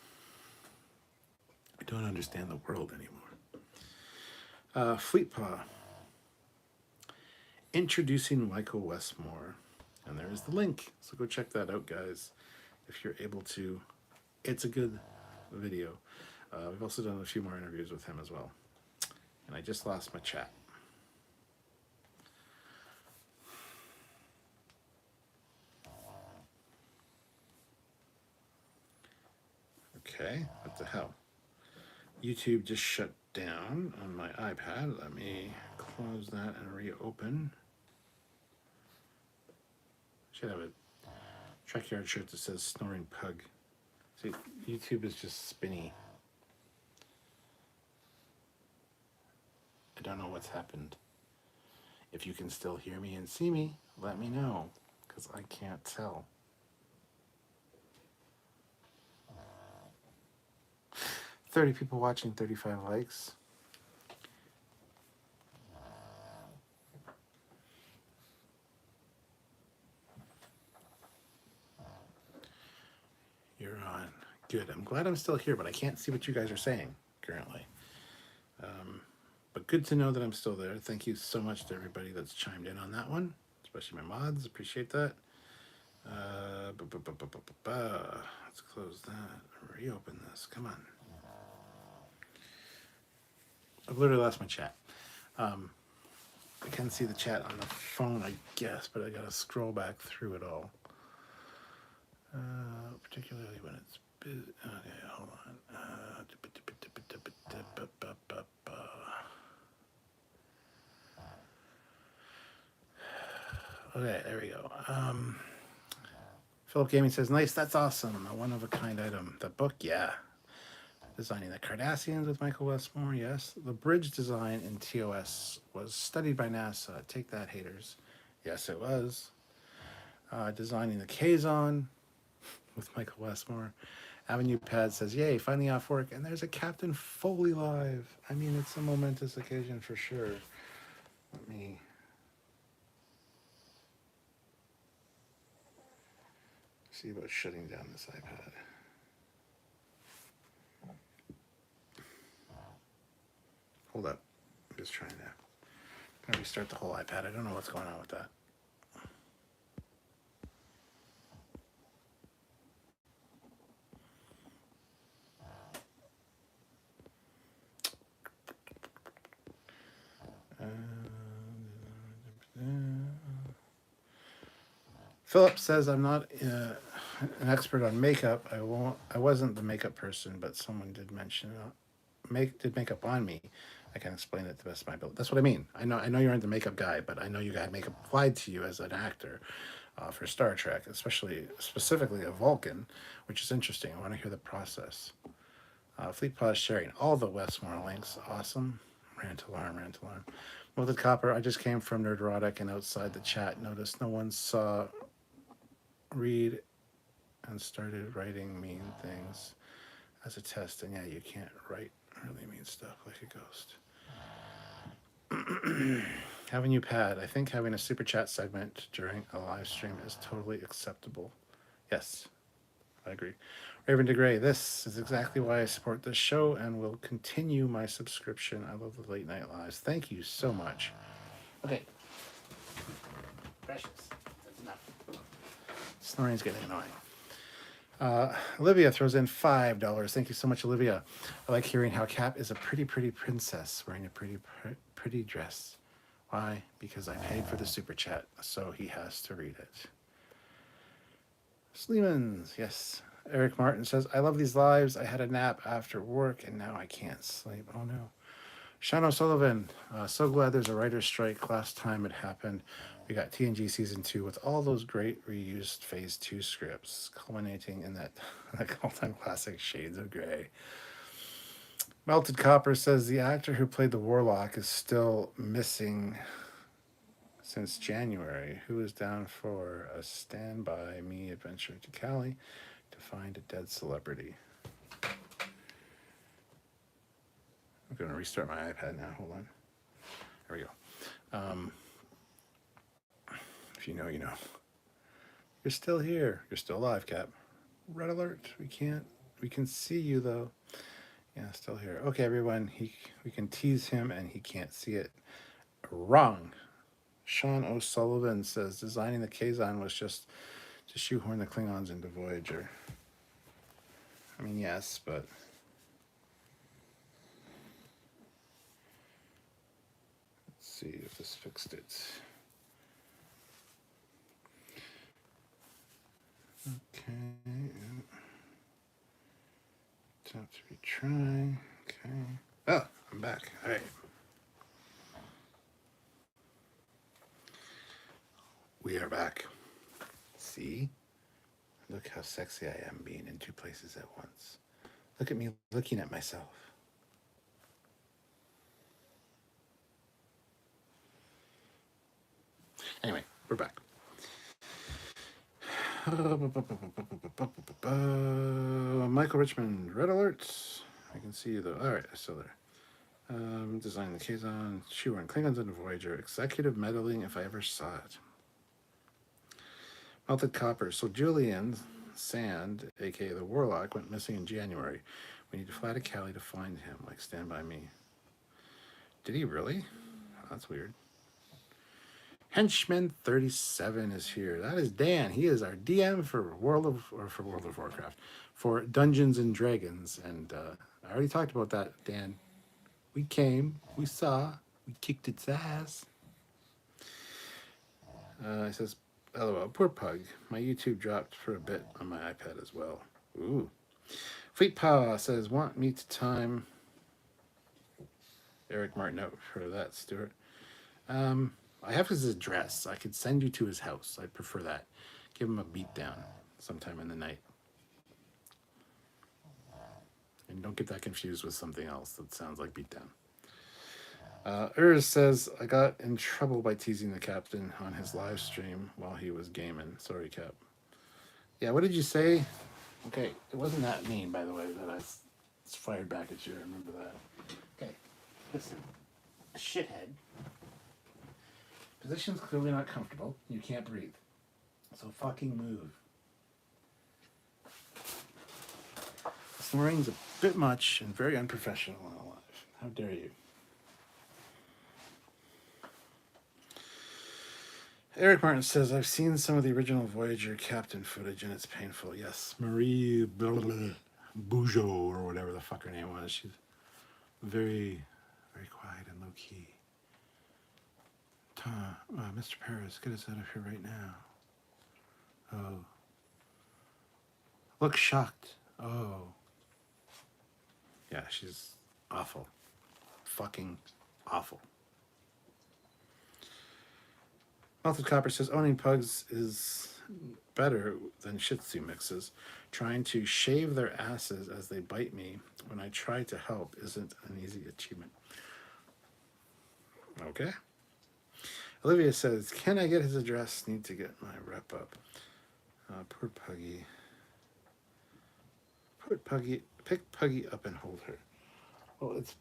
I don't understand the world anymore. Fleetpaw. Introducing Michael Westmore. And there's the link. So go check that out, guys, if you're able to. It's a good video. We've also done a few more interviews with him as well. And I just lost my chat. Okay, what the hell? YouTube just shut down on my iPad. Let me close that and reopen. Should have a Trekyards shirt that says Snoring Pug. See, YouTube is just spinny. I don't know what's happened. If you can still hear me and see me, let me know, because I can't tell. 30 people watching, 35 likes. You're on. Good. I'm glad I'm still here, but I can't see what you guys are saying currently. But good to know that I'm still there. Thank you so much to everybody that's chimed in on that one, especially my mods. Appreciate that. Let's close that. Reopen this. Come on. I've literally lost my chat. I can see the chat on the phone, I guess, but I gotta scroll back through it all. Particularly when it's busy. Okay, hold on. Okay, there we go. Philip Gaming says, nice, that's awesome. A one-of-a-kind item. The book, yeah. Designing the Cardassians with Michael Westmore, yes. The bridge design in TOS was studied by NASA. Take that, haters. Yes, it was. Designing the Kazon with Michael Westmore. Avenue Pad says, yay, finally off work. And there's a Captain Foley live. I mean, it's a momentous occasion for sure. Let me... see about shutting down this iPad. Hold up. I'm just trying to restart the whole iPad. I don't know what's going on with that. Philip says, I'm not an expert on makeup. I wasn't the makeup person, but someone did mention did makeup on me. I can explain it to the best of my ability. That's what I mean. I know you aren't the makeup guy, but I know you got makeup applied to you as an actor for Star Trek, specifically a Vulcan, which is interesting. I want to hear the process. Fleet Pause sharing all the Westmore links. Awesome. Rant alarm. Melted Copper, I just came from Nerdrotic and outside the chat noticed no one saw read and started writing mean things as a test. And yeah, you can't write really mean stuff like a ghost. Having you pad, I think having a super chat segment during a live stream is totally acceptable. Yes, I agree. Raven DeGray, this is exactly why I support this show and will continue my subscription. I love the late night lives. Thank you so much. Okay. Precious. That's enough. Snoring's getting annoying. Olivia throws in $5. Thank you so much, Olivia. I like hearing how Cap is a pretty princess wearing a pretty dress. Why? Because I paid for the super chat, so he has to read it. Sleemans, yes. Eric Martin says, I love these lives. I had a nap after work and now I can't sleep. Oh no. Sean O'Sullivan, so glad there's a writer's strike. Last time it happened, we got TNG Season 2 with all those great reused Phase 2 scripts, culminating in that all-time classic Shades of Grey. Melted Copper says the actor who played the Warlock is still missing since January. Who is down for a Stand By Me adventure to Cali to find a dead celebrity? I'm going to restart my iPad now. Hold on. There we go. If you know, you know. You're still here. You're still alive, Cap. Red alert. We can see you, though. Yeah, still here. Okay, everyone. We can tease him, and he can't see it. Wrong. Sean O'Sullivan says designing the Kazon was just to shoehorn the Klingons into Voyager. I mean, yes, but... let's see if this fixed it. Okay. Time to retry. Okay. Oh, I'm back. All right. We are back. See? Look how sexy I am being in two places at once. Look at me looking at myself. Anyway, we're back. Michael Richmond, red alerts. I can see you though. All right, still there. Designing the Kazon, Chewer and Klingons and Voyager. Executive meddling if I ever saw it. Melted copper. So Julian Sand, aka the Warlock, went missing in January. We need to fly to Cali to find him. Like, stand by me. Did he really? Oh, that's weird. Henchman 37 is here. That is Dan. He is our DM for World of Warcraft, for Dungeons and Dragons. And I already talked about that, Dan. We came, we saw, we kicked its ass. It says, LOL, poor pug. My YouTube dropped for a bit on my iPad as well. Ooh. Fleet Paw says, want me to time Eric Martin out for that, Stuart. I have his address. I could send you to his house. I'd prefer that. Give him a beat down sometime in the night. And don't get that confused with something else that sounds like beatdown. Urs says, I got in trouble by teasing the captain on his live stream while he was gaming. Sorry, Cap. Yeah, what did you say? Okay, it wasn't that mean, by the way, that I fired back at you. I remember that. Okay, listen. A shithead. Position's clearly not comfortable. You can't breathe. So fucking move. Snoring's a bit much and very unprofessional and alive. How dare you? Eric Martin says, I've seen some of the original Voyager Captain footage and it's painful. Yes, Marie Bougeot or whatever the fuck her name was. She's very, very quiet and low key. Mr. Paris, get us out of here right now. Oh. Look shocked. Oh. Yeah, she's awful. Fucking awful. Melted Copper says, owning pugs is better than Shih Tzu mixes. Trying to shave their asses as they bite me when I try to help isn't an easy achievement. Okay. Olivia says, can I get his address? Need to get my rep up. Poor Puggy. Pick Puggy up and hold her. Well, it's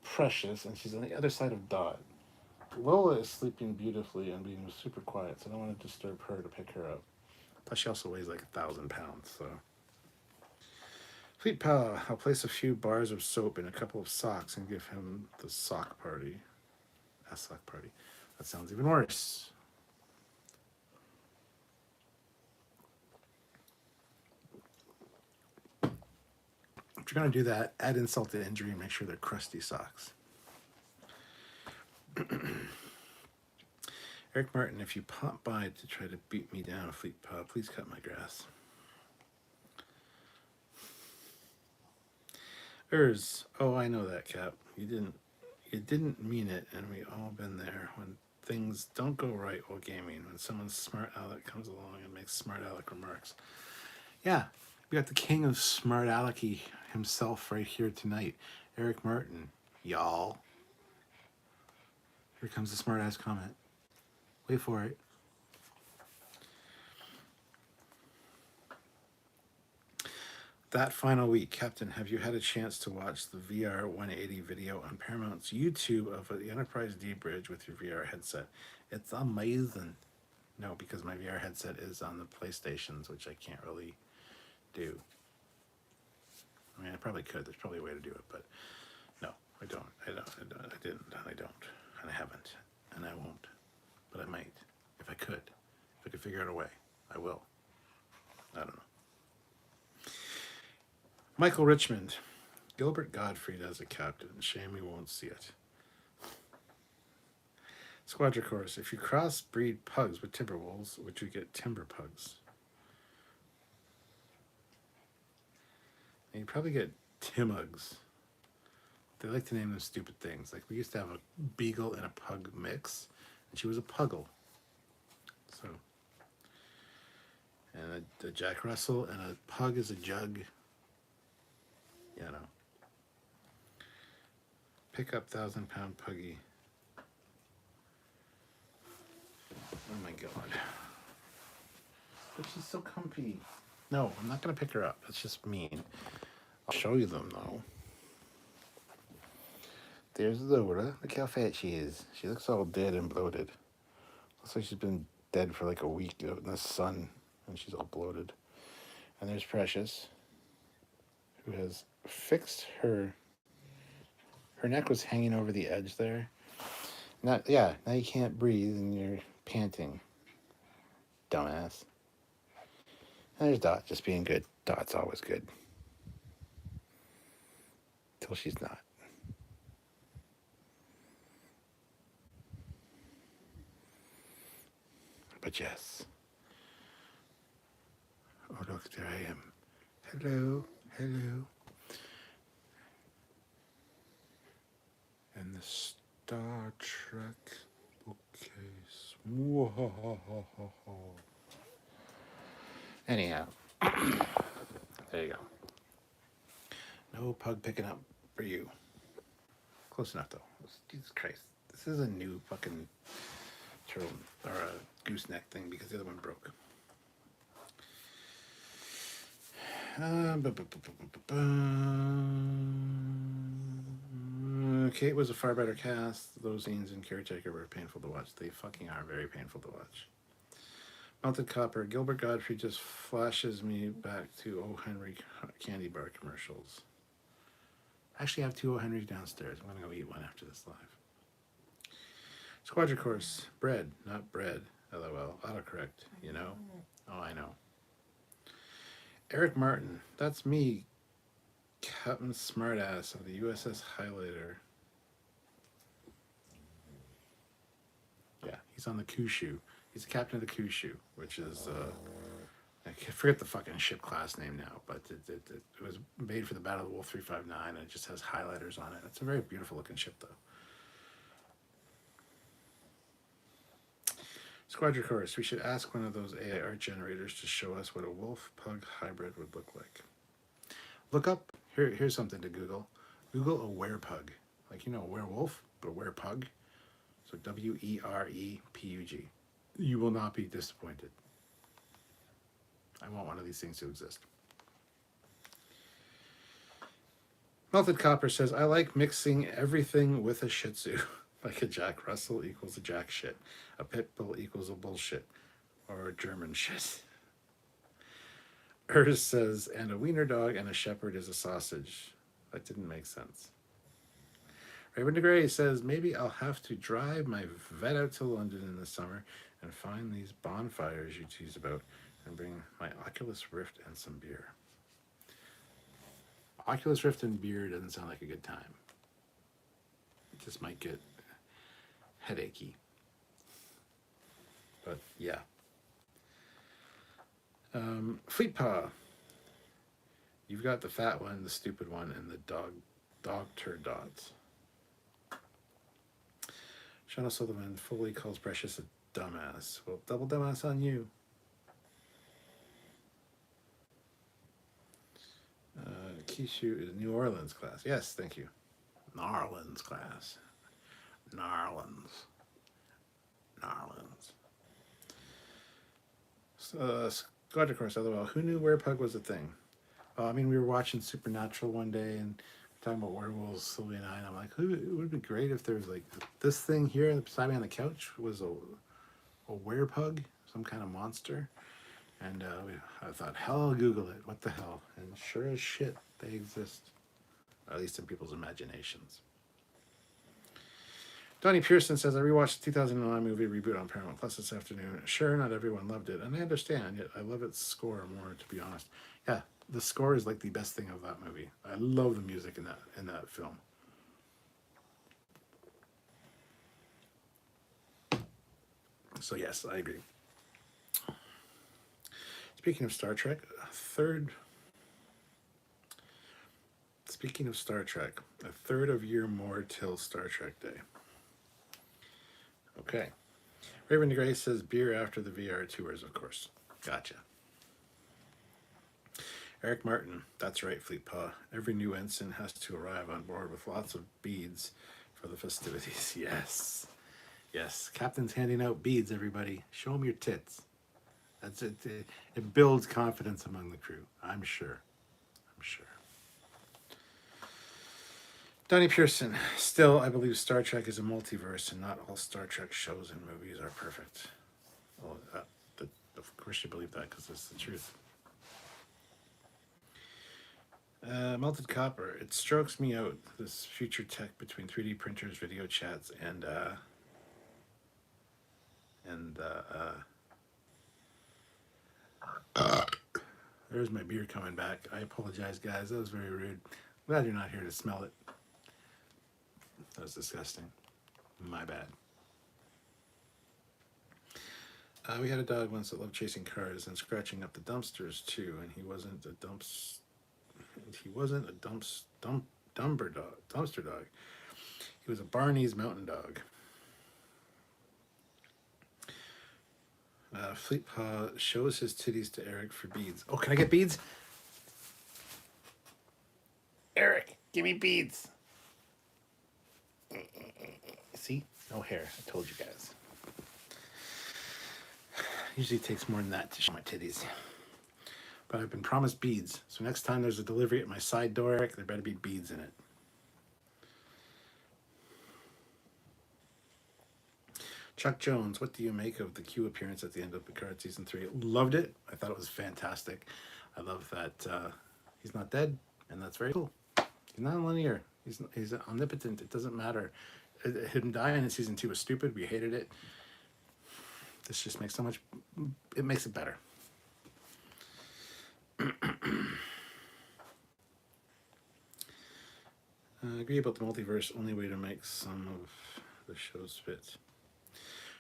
Precious, and she's on the other side of Dot. Lola is sleeping beautifully and being super quiet, so I don't want to disturb her to pick her up. Plus, she also weighs like 1,000 pounds, so. Fleet Power, I'll place a few bars of soap in a couple of socks and give him the sock party. A sock party. That sounds even worse. If you're going to do that, add insult to injury and make sure they're crusty socks. Eric Martin, if you pop by to try to beat me down, Fleet Paw, please cut my grass. Oh, I know that, Cap. You didn't mean it, and we all been there when things don't go right while gaming, when someone smart aleck comes along and makes smart aleck remarks. Yeah, we got the king of smart alecky himself right here tonight, Eric Martin, y'all. Here comes the smart ass comment. Wait for it. That final week, Captain, have you had a chance to watch the VR 180 video on Paramount's YouTube of the Enterprise D bridge with your VR headset? It's amazing. No, because my VR headset is on the PlayStations, which I can't really do. I mean, I probably could. There's probably a way to do it, but no, I don't. I didn't, and I haven't, and I won't. But I might, if I could. If I could figure out a way, I will. I don't know. Michael Richmond, Gilbert Gottfried as a captain. Shame we won't see it. Squadricorus, if you crossbreed pugs with timber wolves, would you get timber pugs? And you probably get Timugs. They like to name them stupid things. Like we used to have a beagle and a pug mix, and she was a puggle. So, and a Jack Russell and a pug is a jug. You know. Pick up 1,000-pound puggy. Oh my god. But she's so comfy. No, I'm not gonna pick her up. That's just mean. I'll show you them though. There's Laura. Look how fat she is. She looks all dead and bloated. Looks like she's been dead for like a week out in the sun, and she's all bloated. And there's Precious, who has fixed her. Her neck was hanging over the edge there. Now you can't breathe and you're panting. Dumbass. And there's Dot, just being good. Dot's always good. Till she's not. But yes. Oh, look, there I am. Hello, hello. And the Star Trek bookcase. Whoa. Anyhow, there you go. No pug picking up for you. Close enough though. Jesus Christ, this is a new fucking turtle or a gooseneck thing because the other one broke. Kate was a far better cast. Those scenes in Caretaker were painful to watch. They fucking are very painful to watch. Melted Copper. Gilbert Godfrey just flashes me back to O. Henry candy bar commercials. I actually have 2 O. Henrys downstairs. I'm going to go eat one after this live. Squadron Course. Bread, not bread. LOL. Autocorrect, you know? Oh, I know. Eric Martin. That's me, Captain Smartass of the USS Highlander. Yeah, he's on the Kyushu. He's the captain of the Kyushu, which is, I forget the fucking ship class name now, but it was made for the Battle of the Wolf 359, and it just has highlighters on it. It's a very beautiful looking ship, though. Squadron Course. We should ask one of those AI art generators to show us what a wolf-pug hybrid would look like. Look up, here's something to Google. Google a werepug. Like, you know, a werewolf, but a werepug. So W-E-R-E-P-U-G. You will not be disappointed. I want one of these things to exist. Melted Copper says, I like mixing everything with a Shih Tzu. Like a Jack Russell equals a Jack shit. A pit bull equals a bullshit. Or a German shit. Urs says, and a wiener dog and a shepherd is a sausage. That didn't make sense. Raven de Grey says, maybe I'll have to drive my vet out to London in the summer and find these bonfires you tease about and bring my Oculus Rift and some beer. Oculus Rift and beer doesn't sound like a good time. It just might get headachy. But yeah. Fleet Paw. You've got the fat one, the stupid one, and the dog turd dots. Shauna Sullivan. Foley calls Precious a dumbass. Well, double dumbass on you. Kishu is New Orleans class. Yes, thank you. Narlands class. Narlands. Squadron Course, LOL. Who knew werepug was a thing? I mean, we were watching Supernatural one day and talking about werewolves, Sylvia and I, and I'm like, it would be great if there was like this thing here beside me on the couch was a werepug, some kind of monster. And I thought, hell, I'll Google it. What the hell? And sure as shit, they exist. Or at least in people's imaginations. Donnie Pearson says, I rewatched the 2009 movie Reboot on Paramount Plus this afternoon. Sure, not everyone loved it, and I understand, yet I love its score more, to be honest. Yeah, the score is like the best thing of that movie. I love the music in that film. So yes, I agree. Speaking of Star Trek, Speaking of Star Trek, a third of year more till Star Trek Day. Okay. Raven DeGray says beer after the VR tours, of course. Gotcha. Eric Martin, that's right, Fleet Paw. Every new ensign has to arrive on board with lots of beads for the festivities. Yes. Yes. Captain's handing out beads, everybody. Show them your tits. That's it. It builds confidence among the crew. I'm sure. I'm sure. Donnie Pearson, still, I believe Star Trek is a multiverse and not all Star Trek shows and movies are perfect. Well, of course you believe that because it's the truth. Melted Copper, it strokes me out, this future tech between 3D printers, video chats, and there's my beer coming back. I apologize, guys. That was very rude. Glad you're not here to smell it. That was disgusting. My bad. We had a dog once that loved chasing cars and scratching up the dumpsters too, and he wasn't a dumpster dog. He was a Barney's mountain dog. Fleet Paw shows his titties to Eric for beads. Oh, can I get beads? Eric, give me beads. See? No hair. I told you guys. Usually it takes more than that to show my titties. But I've been promised beads. So next time there's a delivery at my side door, Eric, there better be beads in it. Chuck Jones, what do you make of the Q appearance at the end of Picard Season 3? Loved it. I thought it was fantastic. I love that he's not dead, and that's very cool. He's non-linear. He's omnipotent. It doesn't matter. Him dying in Season 2 was stupid. We hated it. This just makes so much... It makes it better. I agree about the multiverse. Only way to make some of the shows fit.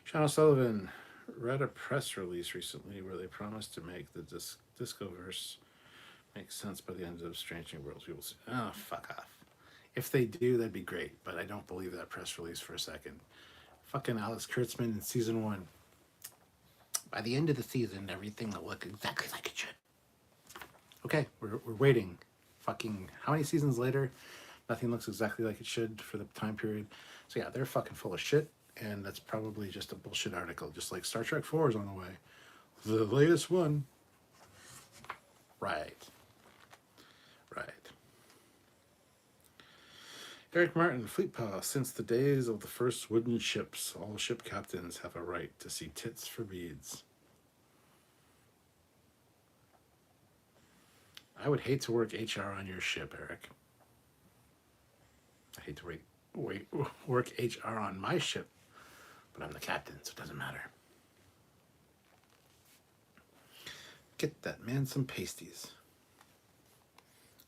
Sean O'Sullivan read a press release recently where they promised to make the Discoverse make sense by the end of Strange New Worlds. People say, oh, fuck off. If they do, that'd be great, but I don't believe that press release for a second. Fucking Alex Kurtzman in Season 1. By the end of the season, everything will look exactly like it should. Okay, we're waiting. Fucking, how many seasons later? Nothing looks exactly like it should for the time period. So yeah, they're fucking full of shit, and that's probably just a bullshit article, just like Star Trek 4 is on the way. The latest one. Right. Eric Martin, Fleet Paw, since the days of the first wooden ships, all ship captains have a right to see tits for beads. I would hate to work HR on your ship, Eric. I hate to work HR on my ship, but I'm the captain, so it doesn't matter. Get that man some pasties.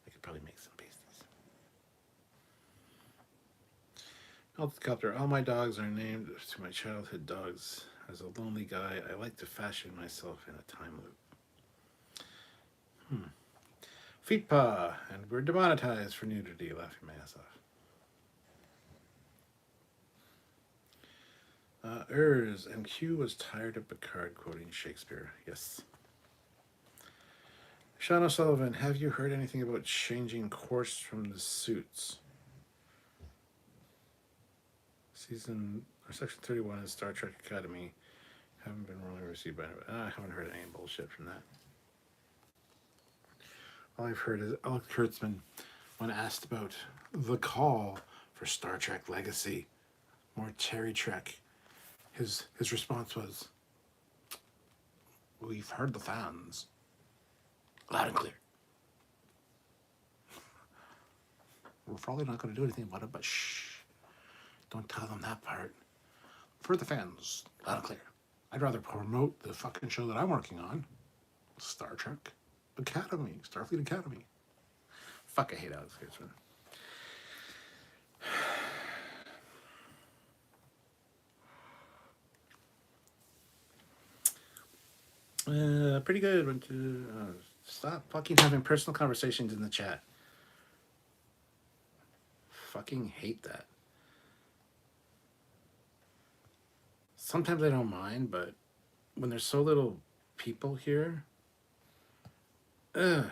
I could probably make some pasties. Helicopter, all my dogs are named to my childhood dogs. As a lonely guy, I like to fashion myself in a time loop. Feet paw, and we're demonetized for nudity, laughing my ass off. And Q was tired of Picard quoting Shakespeare. Yes. Sean O'Sullivan, have you heard anything about changing course from the suits? Section 31 in Star Trek Academy haven't been wrongly received by anybody. I haven't heard any bullshit from that. All I've heard is Alex Kurtzman, when asked about the call for Star Trek Legacy, more Terry Trek, his response was, we've heard the fans. Loud and clear. We're probably not going to do anything about it, but shh. Don't tell them that part. For the fans, loud and clear. I'd rather promote the fucking show that I'm working on. Star Trek Academy. Starfleet Academy. Fuck, I hate Alex Kurtzman. Pretty good. Stop fucking having personal conversations in the chat. fucking hate that. Sometimes I don't mind, but when there's so little people here, ugh.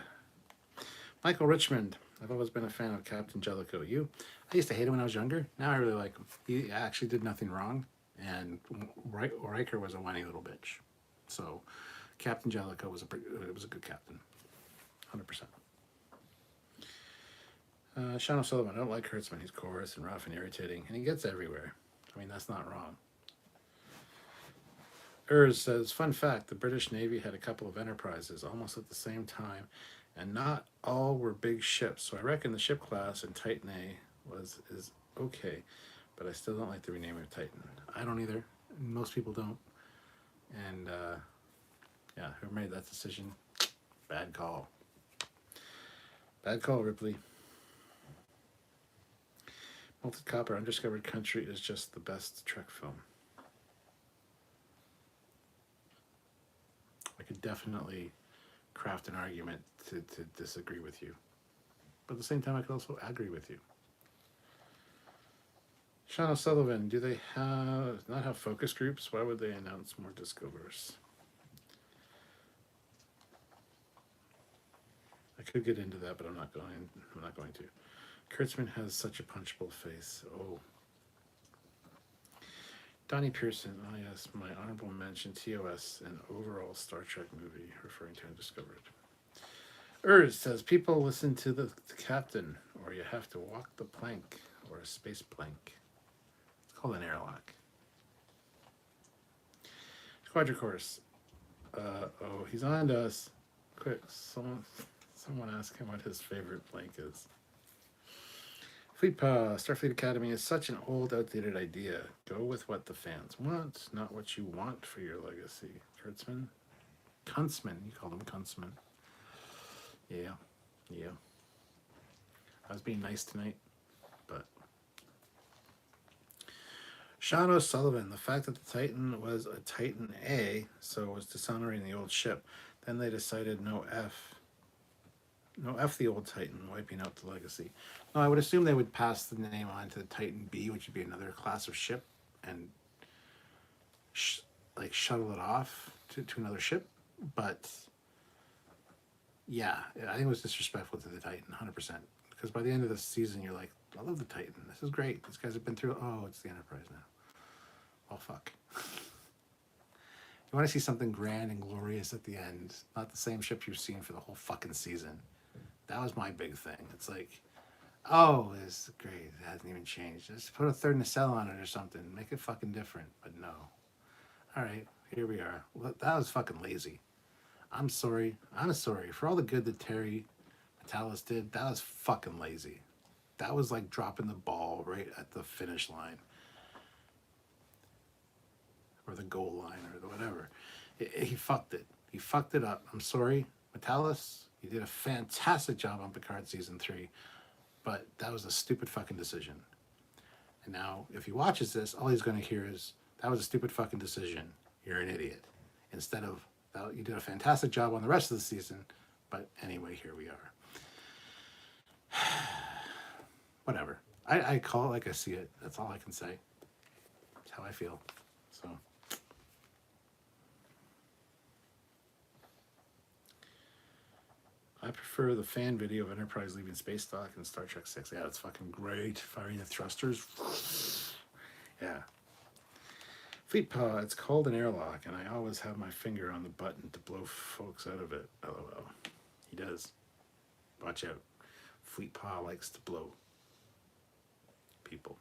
Michael Richmond. I've always been a fan of Captain Jellicoe. You? I used to hate him when I was younger. Now I really like him. He actually did nothing wrong, and Riker was a whiny little bitch. So, Captain Jellicoe was a good captain, 100%. Sean O'Sullivan. I don't like Kurtzman. He's coarse and rough and irritating, and he gets everywhere. I mean, that's not wrong. Says, fun fact, the British Navy had a couple of enterprises almost at the same time, and not all were big ships, so I reckon the ship class in Titan A is okay, but I still don't like the renaming of Titan. I don't either. Most people don't. And, yeah, who made that decision? Bad call. Bad call, Ripley. Melted Copper, Undiscovered Country is just the best Trek film. I could definitely craft an argument to disagree with you. But at the same time, I could also agree with you. Sean O'Sullivan, do they not have focus groups? Why would they announce more Discoverse? I could get into that, but I'm not going to. Kurtzman has such a punchable face. Oh. Donnie Pearson, oh yes, my honorable mention, TOS, an overall Star Trek movie, referring to Undiscovered. Says, people listen to the captain, or you have to walk the plank, or a space plank. It's called an airlock. Quadricourse. He's on to us. Quick, someone ask him what his favorite plank is. Starfleet Academy is such an old, outdated idea. Go with what the fans want, not what you want for your legacy. Kurtzman? Kuntzman. You called him Kuntzman. Yeah. I was being nice tonight, but... Sean O'Sullivan. The fact that the Titan was a Titan A, so it was dishonoring the old ship. Then they decided no F the old Titan, wiping out the legacy. No, I would assume they would pass the name on to the Titan B, which would be another class of ship, and shuttle it off to another ship. But yeah, I think it was disrespectful to the Titan, 100%. Because by the end of the season, you're like, I love the Titan. This is great. These guys have been through. Oh, it's the Enterprise now. Oh fuck. You want to see something grand and glorious at the end, not the same ship you've seen for the whole fucking season. That was my big thing. It's like, oh, it's great. It hasn't even changed. Just put a third nacelle on it or something. Make it fucking different. But no. All right, here we are. Well, that was fucking lazy. I'm sorry. For all the good that Terry Matalas did, that was fucking lazy. That was like dropping the ball right at the finish line. Or the goal line or the whatever. He fucked it. He fucked it up. I'm sorry. Matalas, you did a fantastic job on Picard Season 3, but that was a stupid fucking decision. And now, if he watches this, all he's going to hear is, that was a stupid fucking decision. You're an idiot. Instead of, you did a fantastic job on the rest of the season, but anyway, here we are. Whatever. I call it like I see it. That's all I can say. That's how I feel. So... I prefer the fan video of Enterprise leaving space dock in Star Trek 6. Yeah, it's fucking great. Firing the thrusters. Yeah. Fleet Paw, it's called an airlock, and I always have my finger on the button to blow folks out of it. LOL. He does. Watch out. Fleet Paw likes to blow people.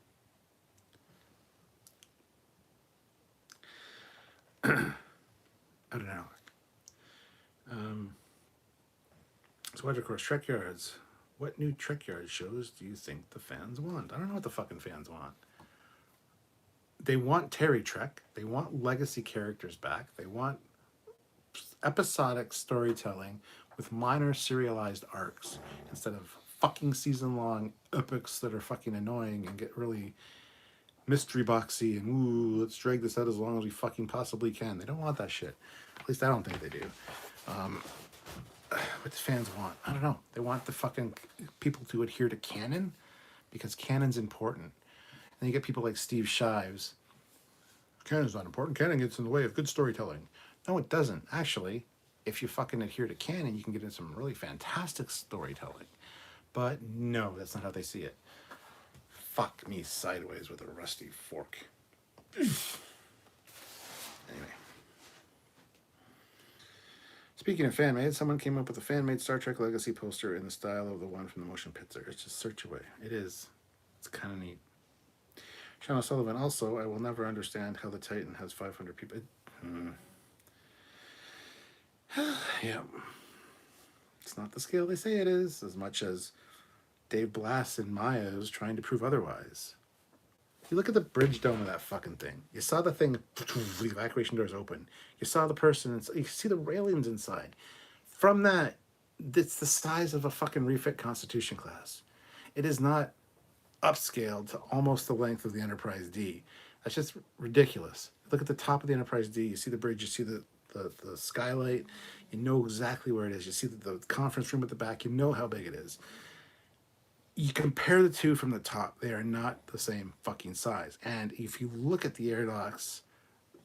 I don't know. So, of course, Trekyards. What new Trekyards shows do you think the fans want? I don't know what the fucking fans want. They want Terry Trek. They want legacy characters back. They want episodic storytelling with minor serialized arcs instead of fucking season-long epics that are fucking annoying and get really mystery boxy and, ooh, let's drag this out as long as we fucking possibly can. They don't want that shit. At least I don't think they do. What the fans want, I don't know. They want the fucking people to adhere to canon because canon's important. And you get people like Steve Shives. Canon's not important. Canon gets in the way of good storytelling. No, it doesn't. Actually, if you fucking adhere to canon, you can get into some really fantastic storytelling. But no, that's not how they see it. Fuck me sideways with a rusty fork. Anyway. Speaking of fan-made, someone came up with a fan-made Star Trek Legacy poster in the style of the one from the motion picture. It's just search away. It is. It's kind of neat. Sean O'Sullivan, also, I will never understand how the Titan has 500 people. Yeah. It's not the scale they say it is, as much as Dave Blass in Maya is trying to prove otherwise. You look at the bridge dome of that fucking thing. You saw the thing, the evacuation doors open. You saw the person, you see the railings inside. From that, it's the size of a fucking refit Constitution class. It is not upscaled to almost the length of the Enterprise D. That's just ridiculous. Look at the top of the Enterprise D. You see the bridge. You see the skylight. You know exactly where it is. You see the conference room at the back. You know how big it is. You compare the two from the top. They are not the same fucking size. And if you look at the air docks,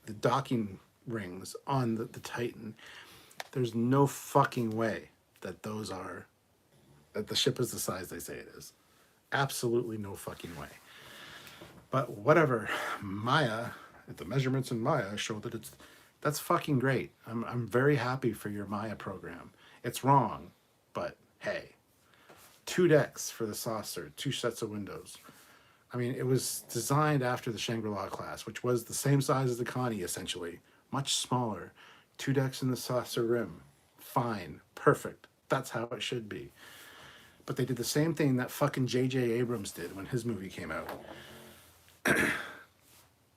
the docking rings on the Titan, there's no fucking way that that the ship is the size they say it is. Absolutely no fucking way. But whatever, Maya, the measurements in Maya show that that's fucking great. I'm very happy for your Maya program. It's wrong, but hey, 2 decks for the saucer, 2 sets of windows. I mean, it was designed after the Shangri-La class, which was the same size as the Connie, essentially. Much smaller. 2 decks in the saucer rim. Fine. Perfect. That's how it should be. But they did the same thing that fucking J.J. Abrams did when his movie came out.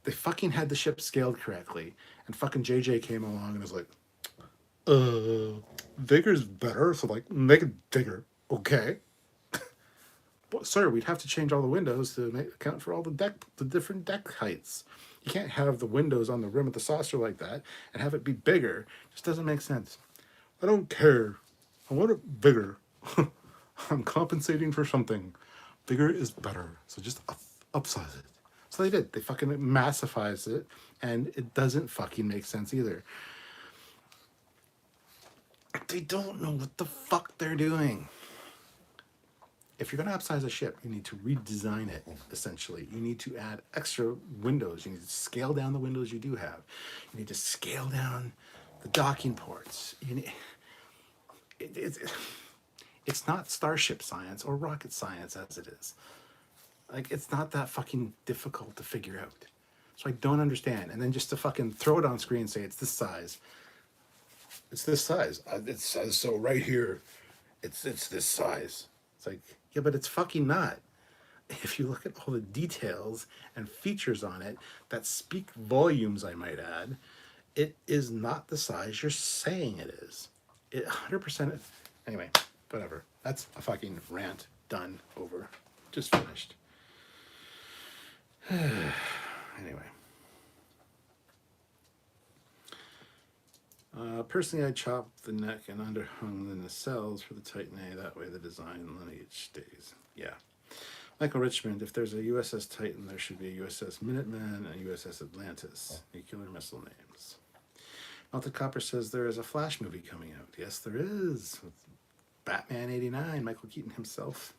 They fucking had the ship scaled correctly, and fucking J.J. came along and was like, bigger's better, so like, make it bigger, okay? Well, sir, we'd have to change all the windows to account for all the different deck heights. You can't have the windows on the rim of the saucer like that and have it be bigger. It just doesn't make sense. I don't care. I want it bigger. I'm compensating for something. Bigger is better. So just upsize it. So they did. They fucking massifies it, and it doesn't fucking make sense either. They don't know what the fuck they're doing. If you're going to upsize a ship, you need to redesign it, essentially. You need to add extra windows. You need to scale down the windows you do have. You need to scale down the docking ports. It's not starship science or rocket science as it is. Like, it's not that fucking difficult to figure out. So I don't understand. And then just to fucking throw it on screen and say it's this size. It's this size. It says so right here. It's this size. It's like, yeah, but it's fucking not. If you look at all the details and features on it that speak volumes, I might add, it is not the size you're saying it is. It 100%. Anyway, whatever. That's a fucking rant. Done. Over. Just finished. Anyway. Personally, I chopped the neck and underhung the nacelles for the Titan A. That way the design lineage stays. Yeah. Michael Richmond, if there's a USS Titan, there should be a USS Minuteman and a USS Atlantis. Nuclear missile names. Melted Copper says there is a Flash movie coming out. Yes, there is. With Batman 89, Michael Keaton himself.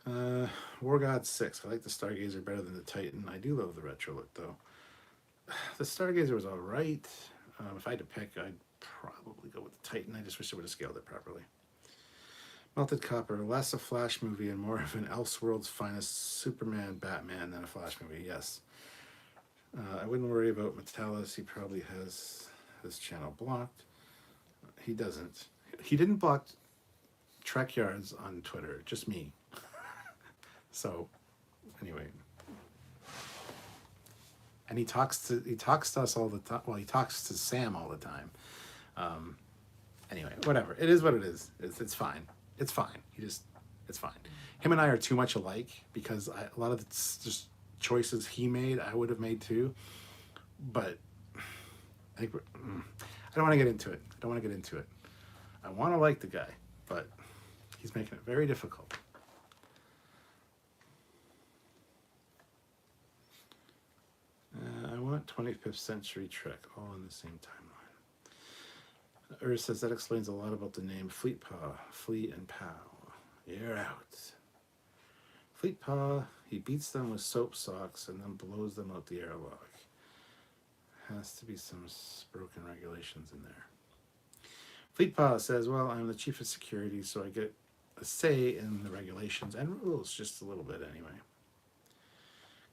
War God 6. I like the Stargazer better than the Titan. I do love the retro look, though. The Stargazer was alright. If I had to pick, I'd probably go with the Titan. I just wish I would have scaled it properly. Melted Copper. Less a Flash movie and more of an Elseworld's finest Superman, Batman than a Flash movie. Yes. I wouldn't worry about Metalis. He probably has his channel blocked. He doesn't. He didn't block Trekyards on Twitter. Just me. So, anyway. And he talks to us all the time. Well, he talks to Sam all the time. Anyway, whatever. It is what it is. It's fine. It's fine. It's fine. Him and I are too much alike because a lot of the just choices he made, I would have made too. But I think I don't want to get into it. I want to like the guy, but he's making it very difficult. 25th century Trek, all in the same timeline. Urs says that explains a lot about the name Fleetpaw, Flea and Pow. You're out. Fleetpaw, he beats them with soap socks and then blows them out the airlock. Has to be some broken regulations in there. Fleetpaw says, well, I'm the chief of security, so I get a say in the regulations and rules, just a little bit anyway.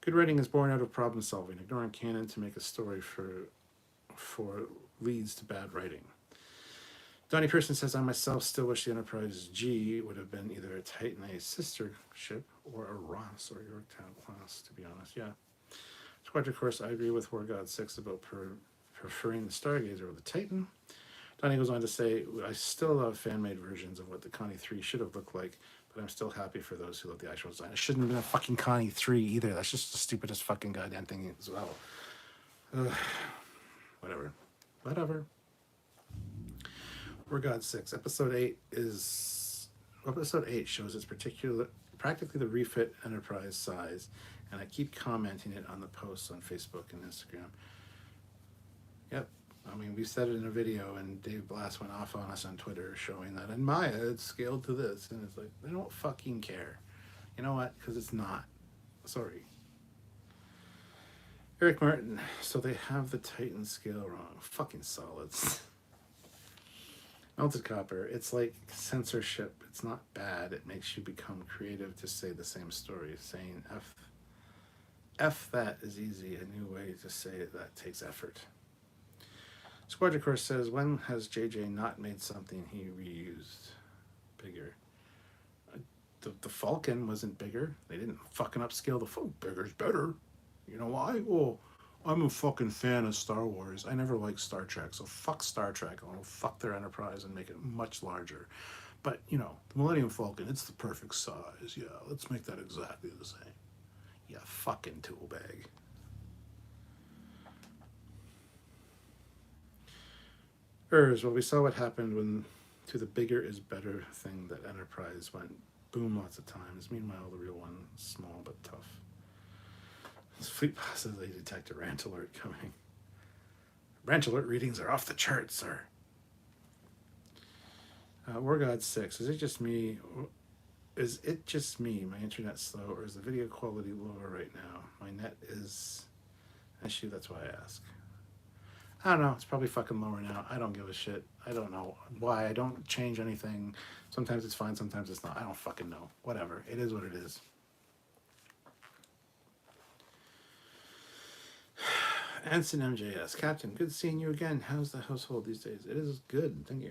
Good writing is born out of problem solving. Ignoring canon to make a story for leads to bad writing. Donnie Pearson says, I myself still wish the Enterprise G would have been either a Titan A sister ship or a Ross or Yorktown class, to be honest. Yeah. Squadron Course, I agree with War God 6 about preferring the Stargazer over the Titan. Donnie goes on to say, I still love fan-made versions of what the Connie 3 should have looked like, but I'm still happy for those who love the actual design. It shouldn't have been a fucking Connie 3 either. That's just the stupidest fucking goddamn thing as well. Whatever. War God 6. Episode 8 shows its practically the refit Enterprise size, and I keep commenting it on the posts on Facebook and Instagram. Yep. I mean, we said it in a video, and Dave Blass went off on us on Twitter showing that in Maya it's scaled to this, and it's like, they don't fucking care. You know what? Because it's not. Sorry. Eric Martin. So they have the Titan scale wrong. Fucking solids. Melted Copper. It's like censorship. It's not bad. It makes you become creative to say the same story. Saying F that is easy. A new way to say it that takes effort. Squadron Course says, when has JJ not made something he reused bigger? The Falcon wasn't bigger. They didn't fucking upscale the Falcon. Bigger's better. You know why? Well, I'm a fucking fan of Star Wars. I never liked Star Trek, so fuck Star Trek. I'll fuck their Enterprise and make it much larger. But, you know, the Millennium Falcon, it's the perfect size. Yeah, let's make that exactly the same. Yeah, fucking tool bag. Well, we saw what happened when to the bigger is better thing that Enterprise went boom lots of times. Meanwhile, the real one, small but tough. Fleet passes, they detect a rant alert coming. Rant alert readings are off the charts, sir. War God 6. Is it just me? My internet's slow, or is the video quality lower right now? My net is... Actually, that's why I ask. I don't know. It's probably fucking lower now. I don't give a shit. I don't know why. I don't change anything. Sometimes it's fine. Sometimes it's not. I don't fucking know. Whatever. It is what it is. Anson MJS. Captain, good seeing you again. How's the household these days? It is good. Thank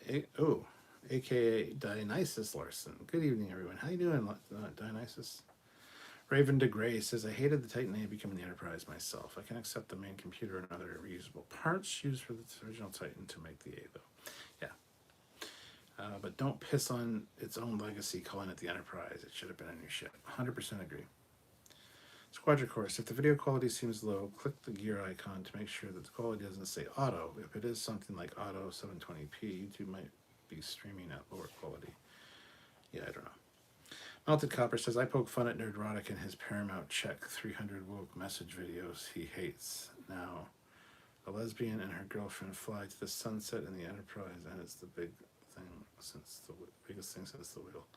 you. A.K.A. Dionysus Larson. Good evening, everyone. How you doing, Dionysus? Raven DeGray says, I hated the Titan A becoming the Enterprise myself. I can accept the main computer and other reusable parts used for the original Titan to make the A, though. Yeah. But don't piss on its own legacy calling it the Enterprise. It should have been a new ship. 100% agree. Squadron Course. If the video quality seems low, click the gear icon to make sure that the quality doesn't say auto. If it is something like auto 720p, YouTube might be streaming at lower quality. Yeah, I don't know. Melted Copper says, I poke fun at Nerdrotic and his Paramount Check 300 woke message videos he hates. Now, a lesbian and her girlfriend fly to the sunset in the Enterprise, and it's the biggest thing since the wheel.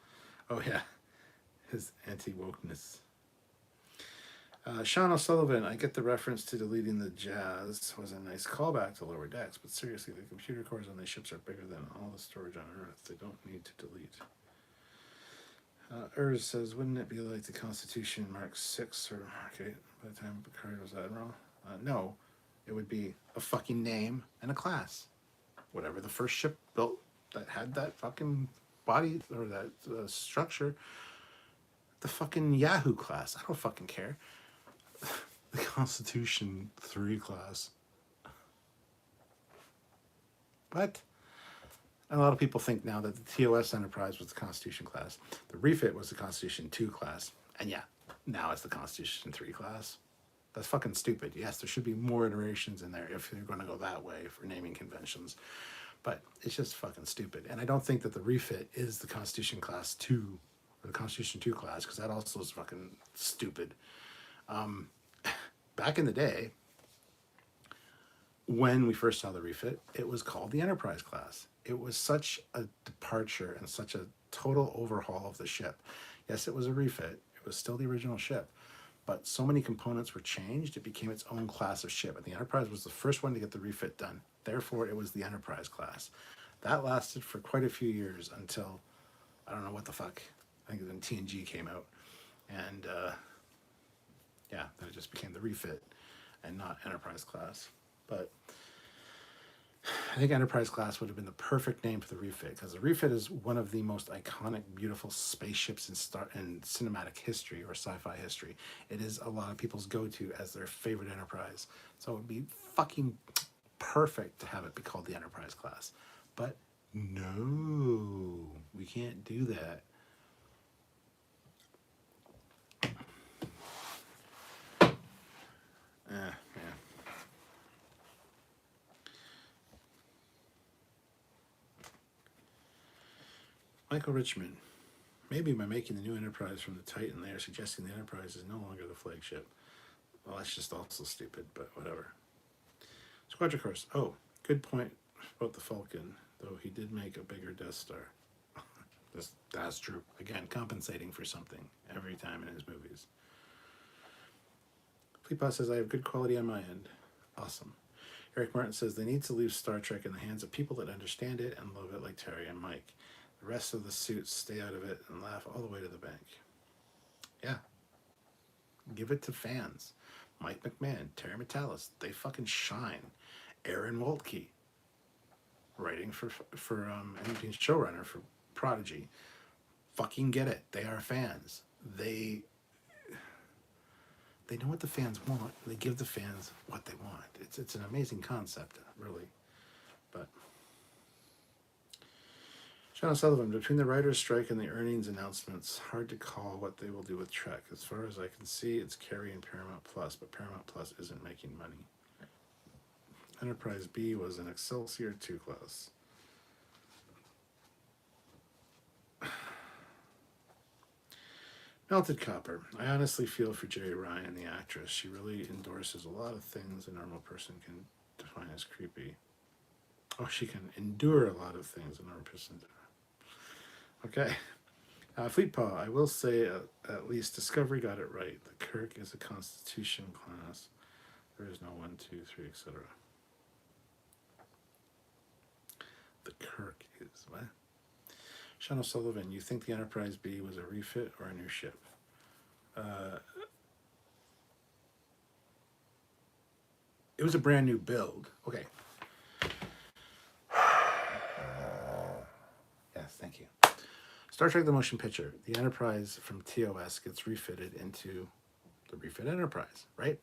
Oh, yeah. His anti-wokeness. Sean O'Sullivan, I get the reference to deleting the jazz was a nice callback to Lower Decks, but seriously, the computer cores on these ships are bigger than all the storage on Earth. They don't need to delete. Urs says, wouldn't it be like the Constitution Mark 6 or Mark 8 by the time Picard was Admiral? No, it would be a fucking name and a class. Whatever the first ship built that had that fucking body or that structure, the fucking Yahoo class. I don't fucking care. The Constitution 3 class. What? And a lot of people think now that the TOS Enterprise was the Constitution class. The refit was the Constitution 2 class. And yeah, now it's the Constitution 3 class. That's fucking stupid. Yes, there should be more iterations in there if you're going to go that way for naming conventions. But it's just fucking stupid. And I don't think that the refit is the Constitution class 2 or the Constitution 2 class, because that also is fucking stupid. Back in the day, when we first saw the refit, it was called the Enterprise class. It was such a departure and such a total overhaul of the ship. Yes, it was a refit. It was still the original ship, but so many components were changed, it became its own class of ship. And the Enterprise was the first one to get the refit done. Therefore, it was the Enterprise class. That lasted for quite a few years until, I don't know what the fuck, I think when TNG came out. And yeah, then it just became the refit and not Enterprise class. But I think Enterprise class would have been the perfect name for the refit, because the refit is one of the most iconic, beautiful spaceships in cinematic history or sci-fi history. It is a lot of people's go-to as their favorite Enterprise. So it would be fucking perfect to have it be called the Enterprise class. But no, we can't do that. Yeah. Michael Richmond. Maybe by making the new Enterprise from the Titan, they are suggesting the Enterprise is no longer the flagship. Well, that's just also stupid, but whatever. Squadron Course. Oh, good point about the Falcon, though he did make a bigger Death Star. That's true. Again, compensating for something every time in his movies. Fleetbot says, I have good quality on my end. Awesome. Eric Martin says, they need to leave Star Trek in the hands of people that understand it and love it like Terry and Mike. The rest of the suits stay out of it and laugh all the way to the bank. Yeah. Give it to fans. Mike McMahon, Terry Matalas, they fucking shine. Aaron Waltke, writing for and showrunner for Prodigy. Fucking get it. They are fans. They know what the fans want. They give the fans what they want. It's an amazing concept, really. But John O'Sullivan, between the writer's strike and the earnings announcements, hard to call what they will do with Trek. As far as I can see, it's carrying Paramount Plus, but Paramount Plus isn't making money. Enterprise B was an Excelsior 2 class. Melted Copper. I honestly feel for Jerry Ryan, the actress. She really endorses a lot of things a normal person can define as creepy. Oh, she can endure a lot of things a normal person. Okay. Fleetpaw, I will say at least Discovery got it right. The Kirk is a Constitution class. There is no 1, 2, 3, etc. The Kirk is what? Sean O'Sullivan, you think the Enterprise B was a refit or a new ship? It was a brand new build. Okay. Yes, thank you. Star Trek The Motion Picture. The Enterprise from TOS gets refitted into the refit Enterprise, right?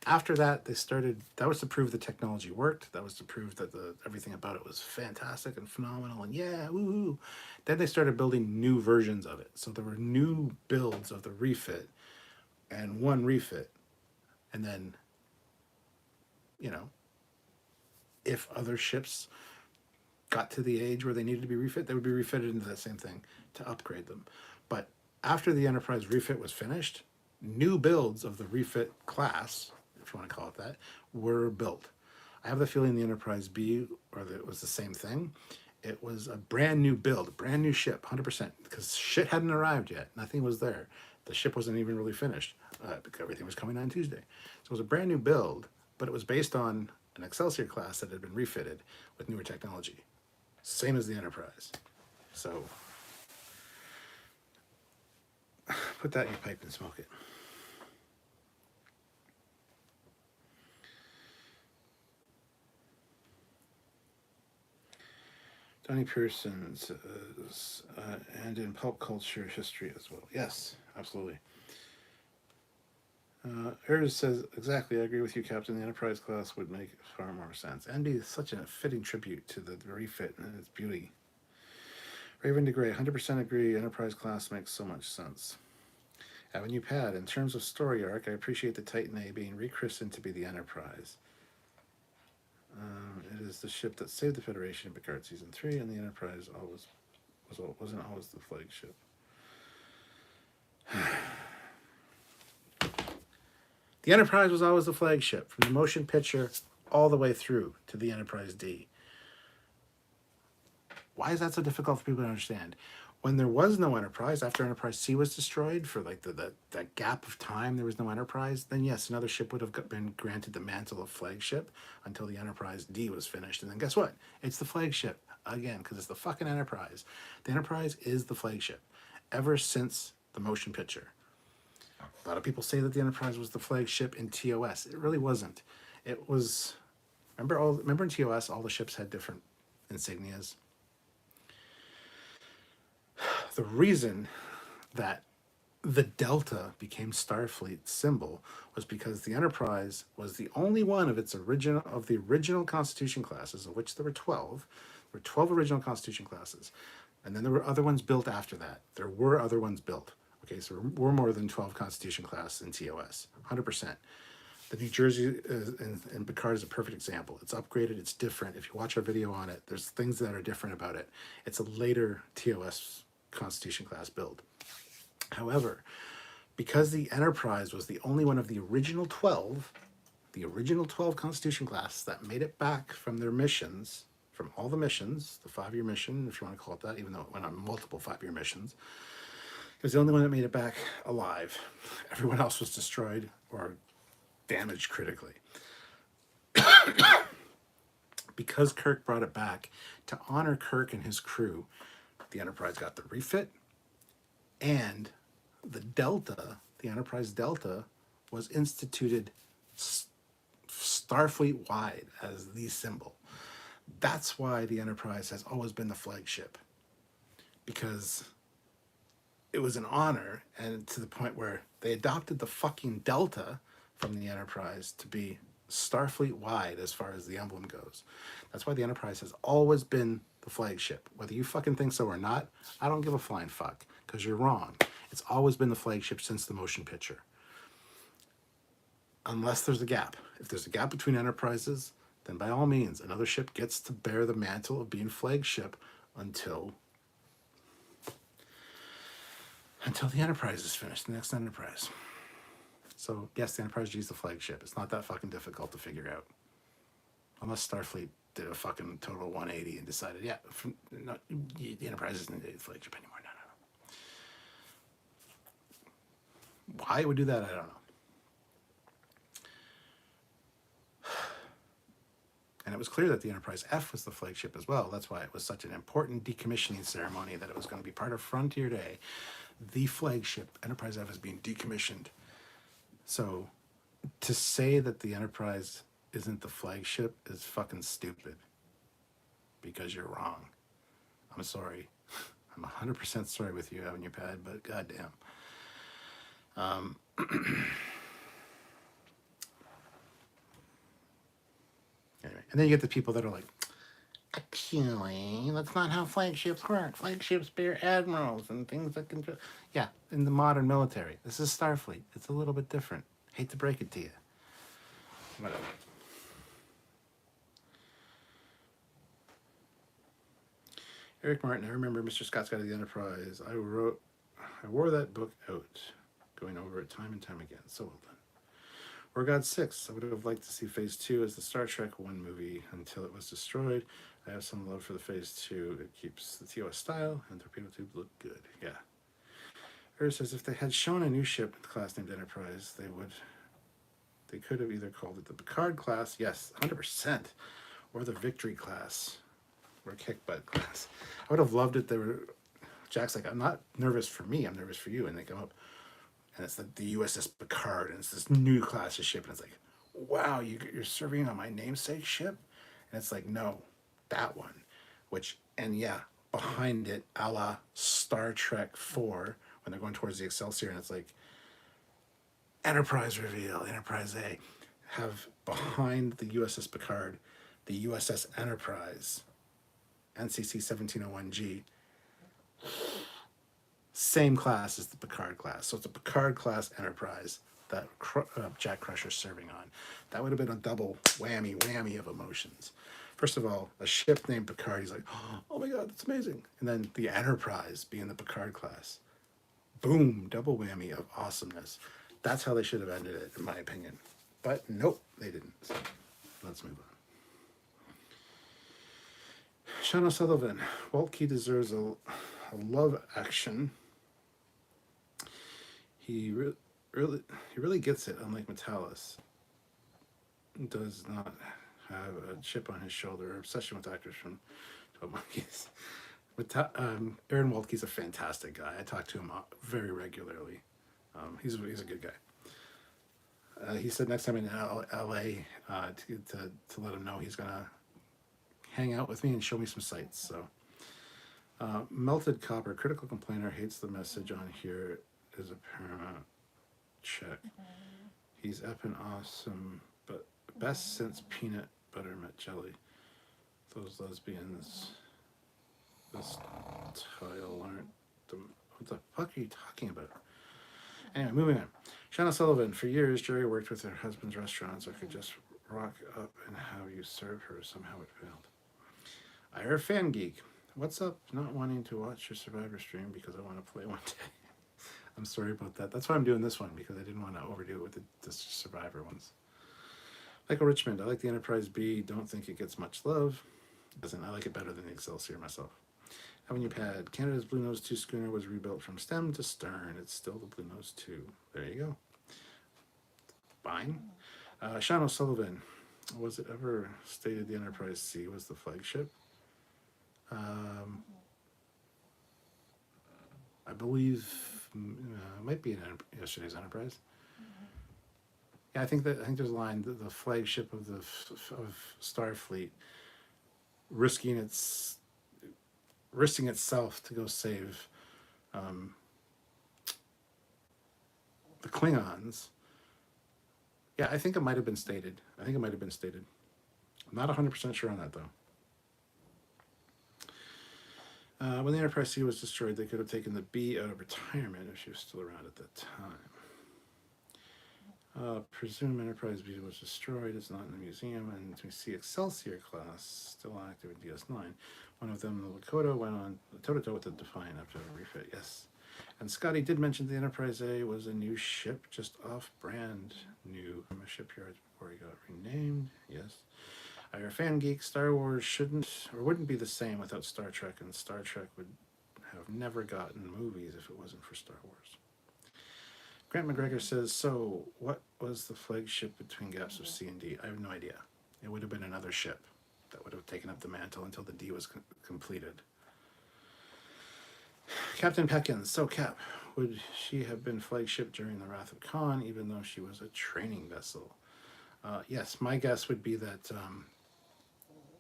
After that, that was to prove the technology worked. That was to prove that everything about it was fantastic and phenomenal and yeah, woohoo. Then they started building new versions of it. So there were new builds of the refit and one refit. And then, if other ships got to the age where they needed to be refit, they would be refitted into that same thing to upgrade them. But after the Enterprise refit was finished, new builds of the refit class, if you want to call it that, were built. I have the feeling the Enterprise B, it was the same thing. It was a brand new build, a brand new ship, 100%, because shit hadn't arrived yet. Nothing was there. The ship wasn't even really finished because everything was coming on Tuesday. So it was a brand new build, but it was based on an Excelsior class that had been refitted with newer technology. Same as the Enterprise. So put that in your pipe and smoke it. Donnie Pearson's and in pulp culture history as well. Yes, absolutely. Ayers says, exactly, I agree with you, Captain. The Enterprise class would make far more sense and be such a fitting tribute to the refit and its beauty. Raven DeGray, 100% agree. Enterprise class makes so much sense. Avenue Pad, in terms of story arc, I appreciate the Titan A being rechristened to be the Enterprise. It is the ship that saved the Federation in Picard Season 3, and the Enterprise wasn't always the flagship. The Enterprise was always the flagship, from the motion picture all the way through to the Enterprise D. Why is that so difficult for people to understand? When there was no Enterprise, after Enterprise C was destroyed, for like that gap of time, there was no Enterprise, then yes, another ship would have been granted the mantle of flagship until the Enterprise D was finished. And then guess what? It's the flagship again, because it's the fucking Enterprise. The Enterprise is the flagship ever since the motion picture. A lot of people say that the Enterprise was the flagship in TOS. It really wasn't. It was, remember in TOS, all the ships had different insignias. The reason that the Delta became Starfleet's symbol was because the Enterprise was the only one of the original Constitution classes, of which there were 12. There were 12 original Constitution classes. And then there were other ones built after that. There were other ones built. Okay, so there were more than 12 Constitution class in TOS, 100%. The New Jersey and Picard is a perfect example. It's upgraded, it's different. If you watch our video on it, there's things that are different about it. It's a later TOS Constitution class build. However, because the Enterprise was the only one of the original 12 Constitution class that made it back from their missions, from all the missions, the 5-year mission, if you want to call it that, even though it went on multiple 5-year missions, it was the only one that made it back alive. Everyone else was destroyed or damaged critically. Because Kirk brought it back, to honor Kirk and his crew, the Enterprise got the refit, and the Delta, the Enterprise Delta, was instituted Starfleet-wide as the symbol. That's why the Enterprise has always been the flagship, because it was an honor, and to the point where they adopted the fucking Delta from the Enterprise to be Starfleet-wide as far as the emblem goes. That's why the Enterprise has always been the flagship. Whether you fucking think so or not, I don't give a flying fuck, because you're wrong. It's always been the flagship since the motion picture. Unless there's a gap. If there's a gap between Enterprises, then by all means, another ship gets to bear the mantle of being flagship until the Enterprise is finished, the next Enterprise. So, yes, the Enterprise G is the flagship. It's not that fucking difficult to figure out. Unless Starfleet did a fucking total 180 and decided, yeah, the Enterprise isn't the flagship anymore. No. Why it would do that, I don't know. And it was clear that the Enterprise F was the flagship as well. That's why it was such an important decommissioning ceremony, that it was going to be part of Frontier Day. The flagship, Enterprise F, is being decommissioned. So to say that the Enterprise isn't the flagship is fucking stupid, because you're wrong. I'm sorry. I'm 100% sorry with you having your pad, but goddamn. Anyway, and then you get the people that are like, actually, that's not how flagships work. Flagships bear admirals and things that can... Yeah, in the modern military. This is Starfleet. It's a little bit different. Hate to break it to you. Whatever. Eric Martin, I remember Mr. Scott's Guide to the Enterprise. I wore that book out, going over it time and time again. So well done. Or God 6. I would have liked to see Phase 2 as the Star Trek 1 movie until it was destroyed. I have some love for the Phase 2. It keeps the TOS style, and torpedo tubes look good. Yeah. Earth says if they had shown a new ship with the class named Enterprise, they could have either called it the Picard class, yes, 100%, or the Victory class, or Kickbutt class. I would have loved it. Jack's like, I'm not nervous for me, I'm nervous for you. And they come up, and it's the USS Picard, and it's this new class of ship, and it's like, wow, you're serving on my namesake ship? And it's like, no, that one. And yeah, behind it, a la Star Trek 4, when they're going towards the Excelsior, and it's like, Enterprise reveal, Enterprise A. Have behind the USS Picard, the USS Enterprise, NCC 1701G, same class as the Picard class. So it's a Picard class Enterprise that Jack Crusher's serving on. That would have been a double whammy of emotions. First of all, a ship named Picard, he's like, oh my God, that's amazing. And then the Enterprise being the Picard class. Boom, double whammy of awesomeness. That's how they should have ended it, in my opinion. But nope, they didn't. So let's move on. Sean O'Sullivan. Walt Key deserves a love action. He really gets it, unlike Metalis. Does not have a chip on his shoulder or obsession with actors from 12 Monkeys. Aaron Waltke's a fantastic guy. I talk to him very regularly. He's a good guy. He said next time in LA to let him know he's gonna hang out with me and show me some sights. So, Melted Copper, critical complainer, hates the message on here is a paramount check. He's effing awesome, but best since peanut butter met jelly. Those lesbians, this tile aren't the, what the fuck are you talking about? Anyway, moving on. Shauna Sullivan, for years, Jerry worked with her husband's restaurants or could just rock up and how you serve her. Somehow it failed. Ira Fan Geek, what's up? Not wanting to watch your Survivor stream because I want to play one day. I'm sorry about that. That's why I'm doing this one, because I didn't want to overdo it with the Survivor ones. Michael Richmond, I like the Enterprise B. Don't think it gets much love. Doesn't. I like it better than the Excelsior myself. Avenue Pad, Canada's Blue Nose 2 schooner was rebuilt from stem to stern. It's still the Blue Nose 2. There you go. Fine. Sean O'Sullivan, was it ever stated the Enterprise C was the flagship? I believe might be in yesterday's Enterprise. Yeah, I think there's a line, the flagship of Starfleet risking itself to go save the Klingons. Yeah, I think it might have been stated. I'm not 100% sure on that, though. When the Enterprise C was destroyed, they could have taken the B out of retirement if she was still around at that time. Presume Enterprise B was destroyed. It's not in the museum, and we see Excelsior class still active in DS9. One of them, the Lakota, went on toe-to-toe with the Defiant after a refit. Yes. And Scotty did mention the Enterprise A was a new ship, just off-brand new from a shipyard before he got renamed. Yes. Our fan geek, Star Wars shouldn't or wouldn't be the same without Star Trek, and Star Trek would have never gotten movies if it wasn't for Star Wars. Grant McGregor says, so what was the flagship between gaps of C and D? I have no idea. It would have been another ship that would have taken up the mantle until the D was completed. Captain Peckins, so Cap, would she have been flagship during the Wrath of Khan, even though she was a training vessel? Yes, my guess would be that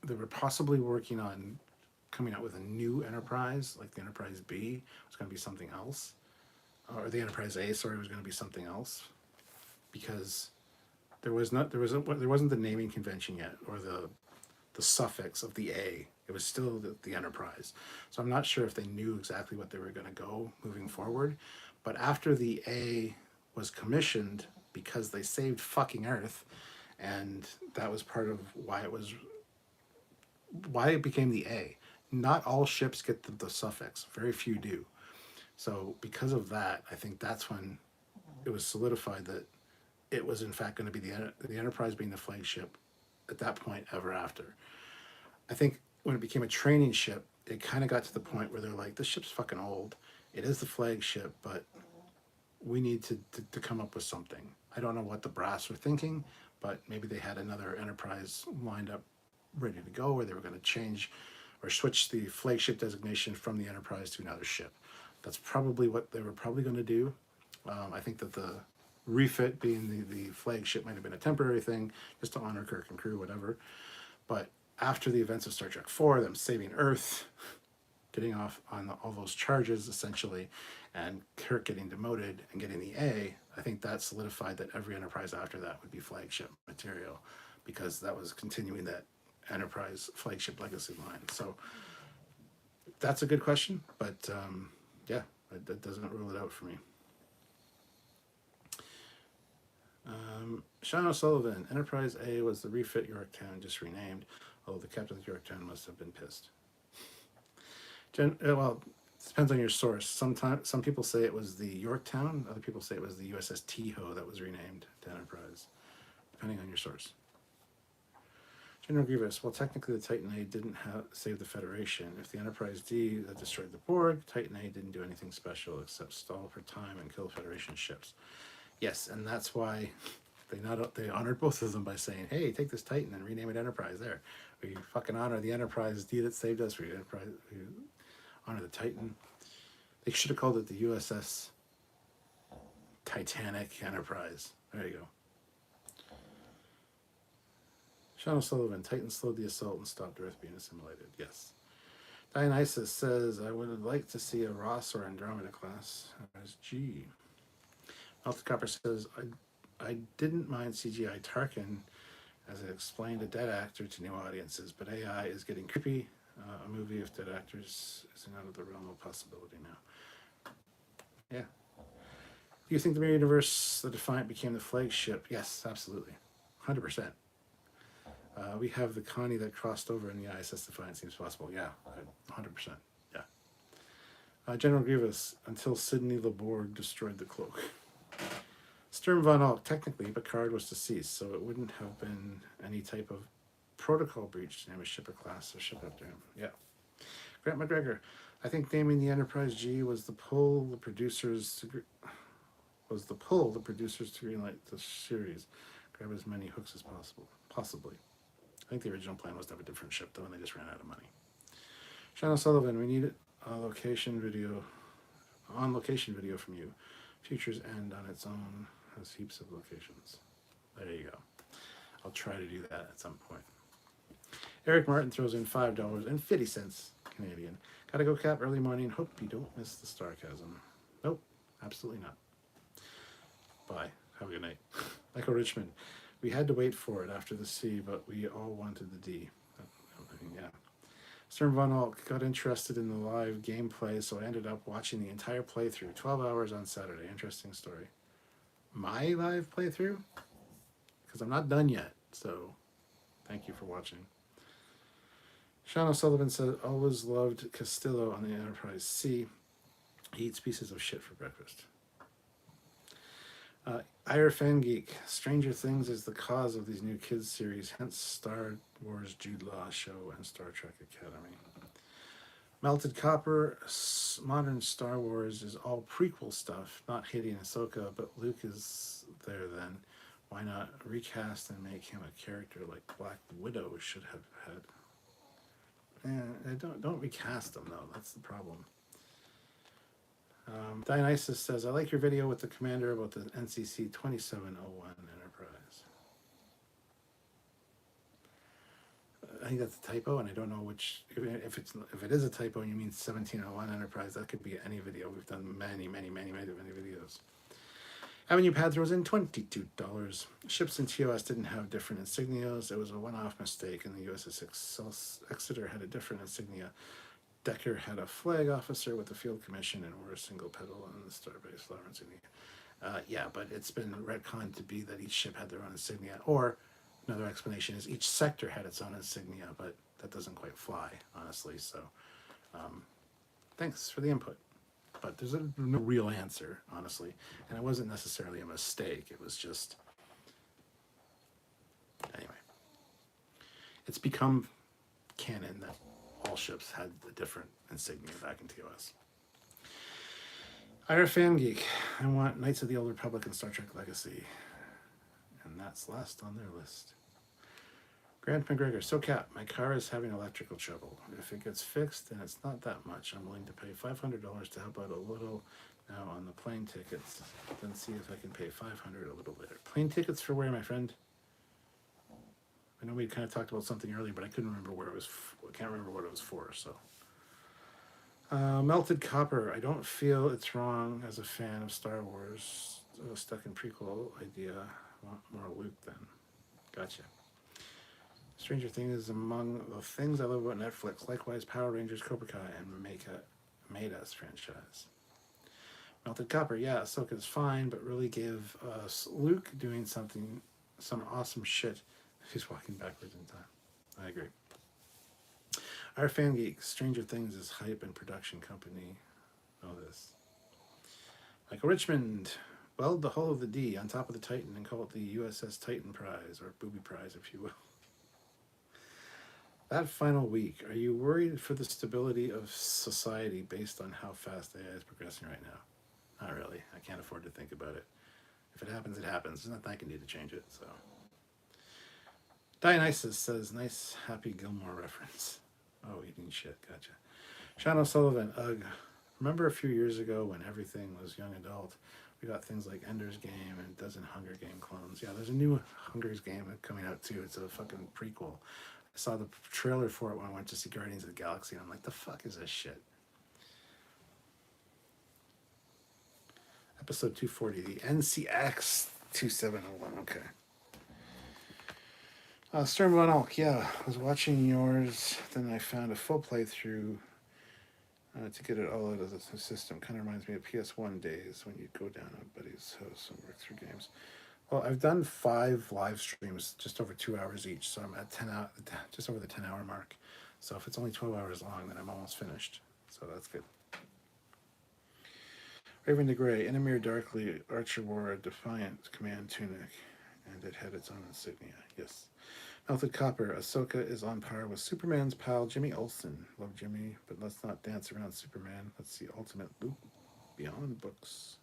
they were possibly working on coming out with a new Enterprise, like the Enterprise B was going to be something else. Or the Enterprise A, sorry, was going to be something else, because there wasn't the naming convention yet, or the suffix of the A. It was still the Enterprise. So I'm not sure if they knew exactly what they were going to go moving forward. But after the A was commissioned, because they saved fucking Earth, and that was part of why it became the A. Not all ships get the suffix. Very few do. So because of that, I think that's when it was solidified that it was in fact going to be the Enterprise being the flagship at that point ever after. I think when it became a training ship, it kind of got to the point where they're like, this ship's fucking old. It is the flagship, but we need to come up with something. I don't know what the brass were thinking, but maybe they had another Enterprise lined up ready to go, or they were going to change or switch the flagship designation from the Enterprise to another ship. That's probably what they were probably going to do. I think that the refit being the flagship might have been a temporary thing, just to honor Kirk and crew, whatever. But after the events of Star Trek IV, them saving Earth, getting off on all those charges, essentially, and Kirk getting demoted and getting the A, I think that solidified that every Enterprise after that would be flagship material, because that was continuing that Enterprise flagship legacy line. So that's a good question, but yeah, that doesn't rule it out for me. Sean O'Sullivan, Enterprise A was the refit Yorktown, just renamed, although the captain of Yorktown must have been pissed. Well, Depends on your source. Sometimes some people say it was the Yorktown. Other people say it was the USS Teho that was renamed to Enterprise, depending on your source. General Grievous. Well, technically, the Titan A didn't save the Federation. If the Enterprise D that destroyed the Borg, Titan A didn't do anything special except stall for time and kill Federation ships. Yes, and that's why they honored both of them by saying, "Hey, take this Titan and rename it Enterprise." There, we fucking honor the Enterprise D that saved us. We honor the Titan. They should have called it the USS Titanic Enterprise. There you go. Sean O'Sullivan, Titan slowed the assault and stopped Earth being assimilated. Yes. Dionysus says, I would like to see a Ross or Andromeda class as G. Alpha Copper says, I didn't mind CGI Tarkin as it explained a dead actor to new audiences, but AI is getting creepy. A movie of dead actors isn't out of the realm of possibility now. Yeah. Do you think the Mirror Universe, the Defiant, became the flagship? Yes, absolutely. 100%. We have the Connie that crossed over in the ISS Defiant seems possible. Yeah, 100%. Yeah. General Grievous, until Sidney Laborg destroyed the cloak. Sturm von Alt, technically, Picard was deceased, so it wouldn't have been any type of protocol breach to name a ship or class or ship after him. Yeah. Grant McGregor, I think naming the Enterprise G was the pull the producers to greenlight the series. Grab as many hooks as possible. Possibly. I think the original plan was to have a different ship, though, and they just ran out of money. Sean O'Sullivan, we need on location video from you. Futures End on its own has heaps of locations. There you go. I'll try to do that at some point. Eric Martin throws in $5.50 Canadian. Gotta go, Cap, early morning. Hope you don't miss the sarcasm. Nope, absolutely not. Bye. Have a good night. Michael Richmond. We had to wait for it after the C, but we all wanted the D. Yeah. Sturm von Alt got interested in the live gameplay, so I ended up watching the entire playthrough, 12 hours on Saturday. Interesting story. My live playthrough? Because I'm not done yet, so thank you for watching. Sean O'Sullivan said, always loved Castillo on the Enterprise C. He eats pieces of shit for breakfast. Ira Fangeek, Stranger Things is the cause of these new kids series, hence Star Wars Jude Law show and Star Trek Academy. Melted Copper, modern Star Wars is all prequel stuff, not Hayden and Ahsoka, but Luke is there then. Why not recast and make him a character like Black Widow should have had? Don't recast him though, that's the problem. Dionysus says, I like your video with the commander about the NCC 2701 Enterprise. I think that's a typo, and I don't know which. If it is a typo and you mean 1701 Enterprise, that could be any video. We've done many videos. Avenue Pad throws in $22. Ships in TOS didn't have different insignias. It was a one-off mistake, and the USS Exeter had a different insignia. Decker had a flag officer with a field commission and wore a single pedal on the Starbase flower insignia. Yeah, but it's been retconned to be that each ship had their own insignia. Or another explanation is each sector had its own insignia, but that doesn't quite fly, honestly. So thanks for the input. But there's no real answer, honestly. And it wasn't necessarily a mistake. It was just... Anyway. It's become canon that all ships had a different insignia back in TOS. Ira Fangeek. I want Knights of the Old Republic and Star Trek Legacy. And that's last on their list. Grant McGregor. So Cap, my car is having electrical trouble. If it gets fixed, and it's not that much, I'm willing to pay $500 to help out a little now on the plane tickets. Then see if I can pay $500 a little later. Plane tickets for where, my friend? I know we kind of talked about something earlier, but I couldn't remember where it was. I can't remember what it was for. So, Melted Copper. I don't feel it's wrong as a fan of Star Wars. Stuck in prequel idea. Want more Luke then? Gotcha. Stranger Things is among the things I love about Netflix. Likewise, Power Rangers, Cobra Kai, and Made Us franchise. Melted Copper. Yeah, Ahsoka's fine, but really give us Luke doing some awesome shit. He's walking backwards in time. I agree. Our Fan Geek, Stranger Things is hype and production company. know this. Michael Richmond, weld the hull of the D on top of the Titan and call it the USS Titan Prize, or Booby Prize, if you will. That final week, are you worried for the stability of society based on how fast AI is progressing right now? Not really. I can't afford to think about it. If it happens, it happens. There's nothing I can do to change it, so. Dionysus says, nice Happy Gilmore reference. Oh, eating shit, gotcha. Sean O'Sullivan, ugh. Remember a few years ago when everything was young adult? We got things like Ender's Game and a dozen Hunger Game clones. Yeah, there's a new Hunger's Game coming out too. It's a fucking prequel. I saw the trailer for it when I went to see Guardians of the Galaxy, and I'm like, the fuck is this shit? Episode 240, the NCX 2701. Okay. Stern Von Alk, yeah, I was watching yours, then I found a full playthrough to get it all out of the system. Kind of reminds me of PS1 days when you'd go down a buddy's house and work through games. Well, I've done 5 live streams, just over 2 hours each, so I'm at 10 hour, just over the 10-hour mark. So if it's only 12 hours long, then I'm almost finished. So that's good. Raven de Grey, Inamir Darkly, Archer wore a Defiant command tunic, and it had its own insignia. Yes. Melted Copper, Ahsoka is on par with Superman's pal Jimmy Olsen. Love Jimmy, but let's not dance around Superman. Let's see Ultimate Loop beyond books.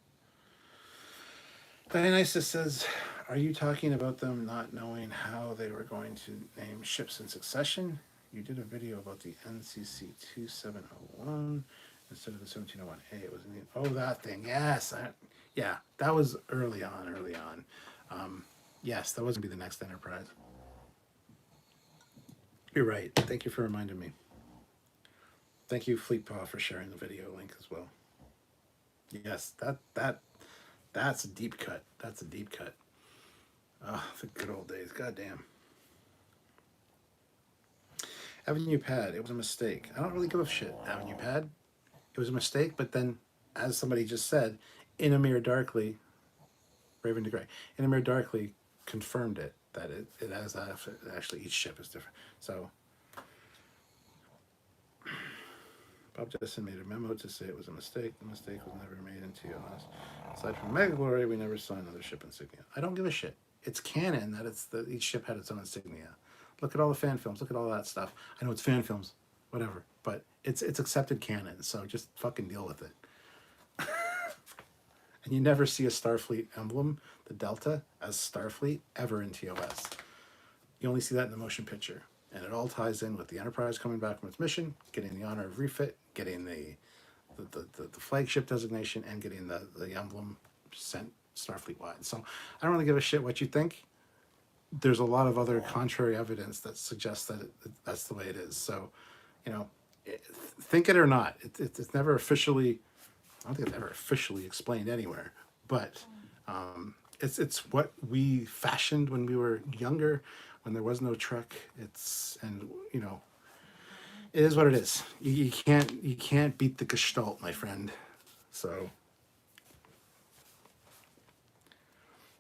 Dionysus says, are you talking about them not knowing how they were going to name ships in succession? You did a video about the NCC 2701 instead of the 1701A. It was that thing. Yes. Yeah, that was early on. Yes, that was going to be the next Enterprise. You're right. Thank you for reminding me. Thank you, Fleetpaw, for sharing the video link as well. Yes, that's a deep cut. That's a deep cut. Oh, the good old days. Goddamn. Avenue Pad, it was a mistake. I don't really give a shit, Avenue Pad. It was a mistake, but then, as somebody just said, Inamir Darkly, Raven de Grey, Inamir Darkly confirmed it, that it has actually each ship is different. So, Bob Justin made a memo to say it was a mistake. The mistake was never made in TOS. Aside from Mega Glory, we never saw another ship insignia. I don't give a shit. It's canon that each ship had its own insignia. Look at all the fan films. Look at all that stuff. I know it's fan films, whatever, but it's accepted canon. So just fucking deal with it. And you never see a Starfleet emblem, the Delta, as Starfleet ever in TOS. You only see that in the motion picture. And it all ties in with the Enterprise coming back from its mission, getting the honor of refit, getting the flagship designation, and getting the emblem sent Starfleet-wide. So I don't really give a shit what you think. There's a lot of other contrary evidence that suggests that that's the way it is. So, think it or not. It's never officially, I don't think it's ever officially explained anywhere. But it's what we fashioned when we were younger, when there was no Trek. It is what it is. You can't beat the Gestalt, my friend. So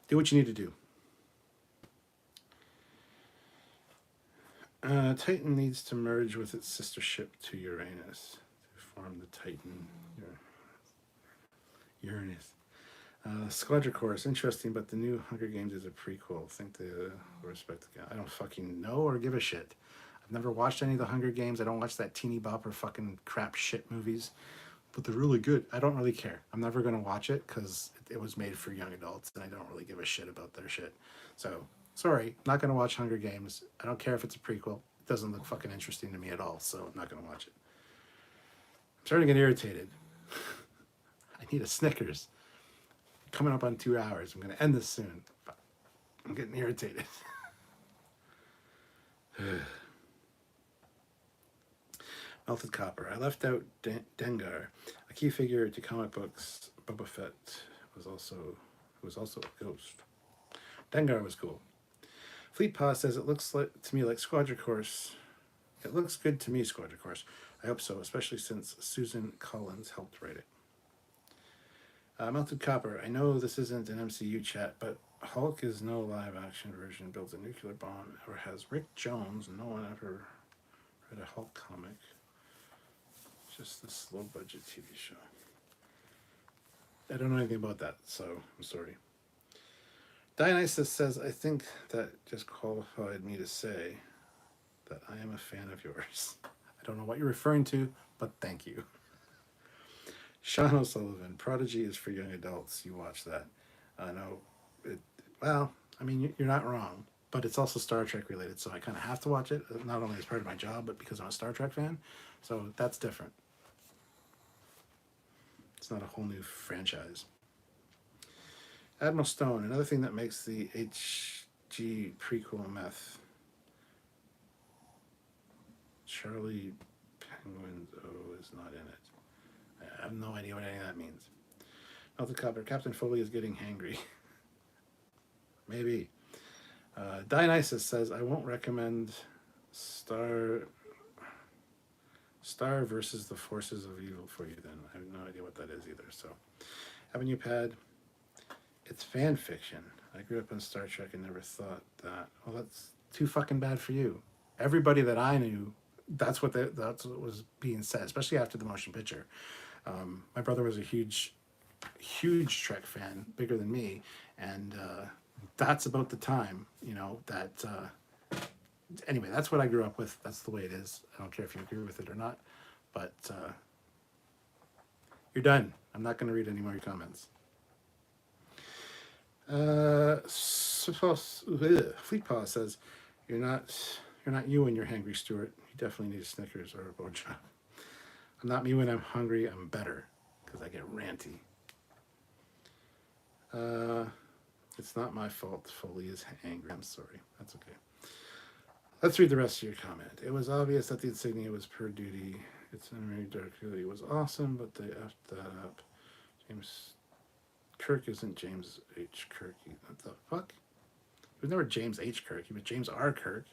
do what you need to do. Titan needs to merge with its sister ship to Uranus to form the Titan Uranus. Squadron Course, interesting, but the new Hunger Games is a prequel. Think they respect the guy. I don't fucking know or give a shit. I've never watched any of the Hunger Games. I don't watch that teeny bopper fucking crap shit movies, but they're really good. I don't really care. I'm never going to watch it because it was made for young adults, and I don't really give a shit about their shit. So, sorry, not going to watch Hunger Games. I don't care if it's a prequel. It doesn't look fucking interesting to me at all, so I'm not going to watch it. I'm starting to get irritated. I need a Snickers. Coming up on 2 hours. I'm going to end this soon. I'm getting irritated. Melted Copper. I left out Dengar, a key figure to comic books. Boba Fett was also a ghost. Dengar was cool. Fleetpaw says it looks to me like Squadron Course. It looks good to me, Squadron Course. I hope so, especially since Susan Collins helped write it. Melted Copper. I know this isn't an MCU chat, but Hulk is no live-action version. Builds a nuclear bomb or has Rick Jones. No one ever read a Hulk comic. Just this low-budget TV show. I don't know anything about that, so I'm sorry. Dionysus says, I think that just qualified me to say that I am a fan of yours. I don't know what you're referring to, but thank you. Sean O'Sullivan, Prodigy is for young adults. You watch that. I know. It, well, I mean, you're not wrong, but it's also Star Trek related, so I kind of have to watch it, not only as part of my job, but because I'm a Star Trek fan. So that's different. It's not a whole new franchise. Admiral Stone, another thing that makes the HG prequel meth. Charlie Penguin's O is not in it. I have no idea what any of that means. Melted Copper, Captain Foley is getting hangry. Maybe. Dionysus says, I won't recommend Star versus the Forces of Evil for you then. I have no idea what that is either. So, Avenue Pad, it's fan fiction. I grew up in Star Trek and never thought that. Well, that's too fucking bad for you. Everybody that I knew, that's what was being said, especially after the motion picture. My brother was a huge Trek fan, bigger than me, and that's about the time, that. Anyway, that's what I grew up with. That's the way it is. I don't care if you agree with it or not, but you're done. I'm not going to read any more of your comments. Fleetpaw says, "You're not you when you're hangry, Stuart. You definitely need a Snickers or a blowjob. I'm not me when I'm hungry. I'm better because I get ranty. It's not my fault. Foley is angry. I'm sorry. That's okay. Let's read the rest of your comment. It was obvious that the insignia was per duty. Its enemy Dark was awesome, but they effed that up. James Kirk isn't James H. Kirk. What the fuck? He was never James H. Kirk. He was James R. Kirk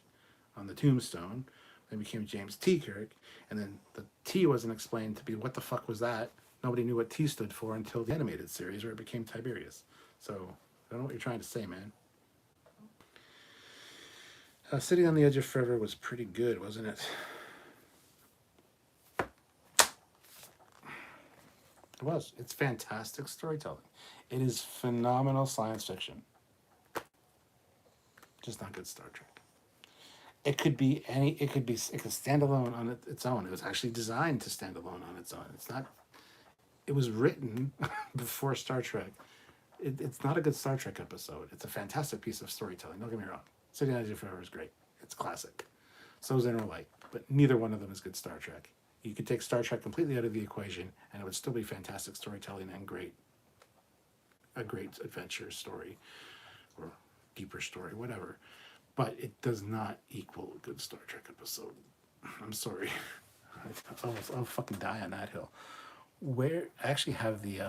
on the tombstone. Then became James T. Kirk. And then the T wasn't explained to be what the fuck was that. Nobody knew what T stood for until the animated series where it became Tiberius. So I don't know what you're trying to say, man. City on the Edge of Forever was pretty good, wasn't it? It was. It's fantastic storytelling. It is phenomenal science fiction. Just not good Star Trek. It could stand alone on its own. It was actually designed to stand alone on its own. It was written before Star Trek. It's not a good Star Trek episode. It's a fantastic piece of storytelling. Don't get me wrong. City on the Edge of Forever is great. It's classic. So is Inner Light, but neither one of them is good Star Trek. You could take Star Trek completely out of the equation, and it would still be fantastic storytelling and a great adventure story, or deeper story, whatever. But it does not equal a good Star Trek episode. I'm sorry. I'll fucking die on that hill. Where I actually have the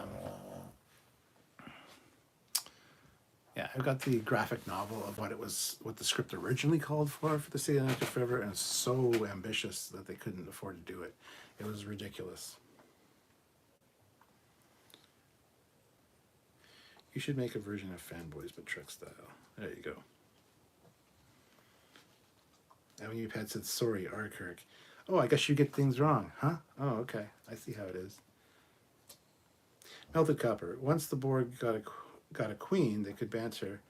I've got the graphic novel of what the script originally called for the City on the Edge of Forever, and it's so ambitious that they couldn't afford to do it. It was ridiculous. You should make a version of Fanboys, but Trek style. There you go. Avenue Pad said, sorry, R. Kirk. Oh, I guess you get things wrong, huh? Oh, okay. I see how it is. Melted Copper. Once the Borg got a queen, they could banter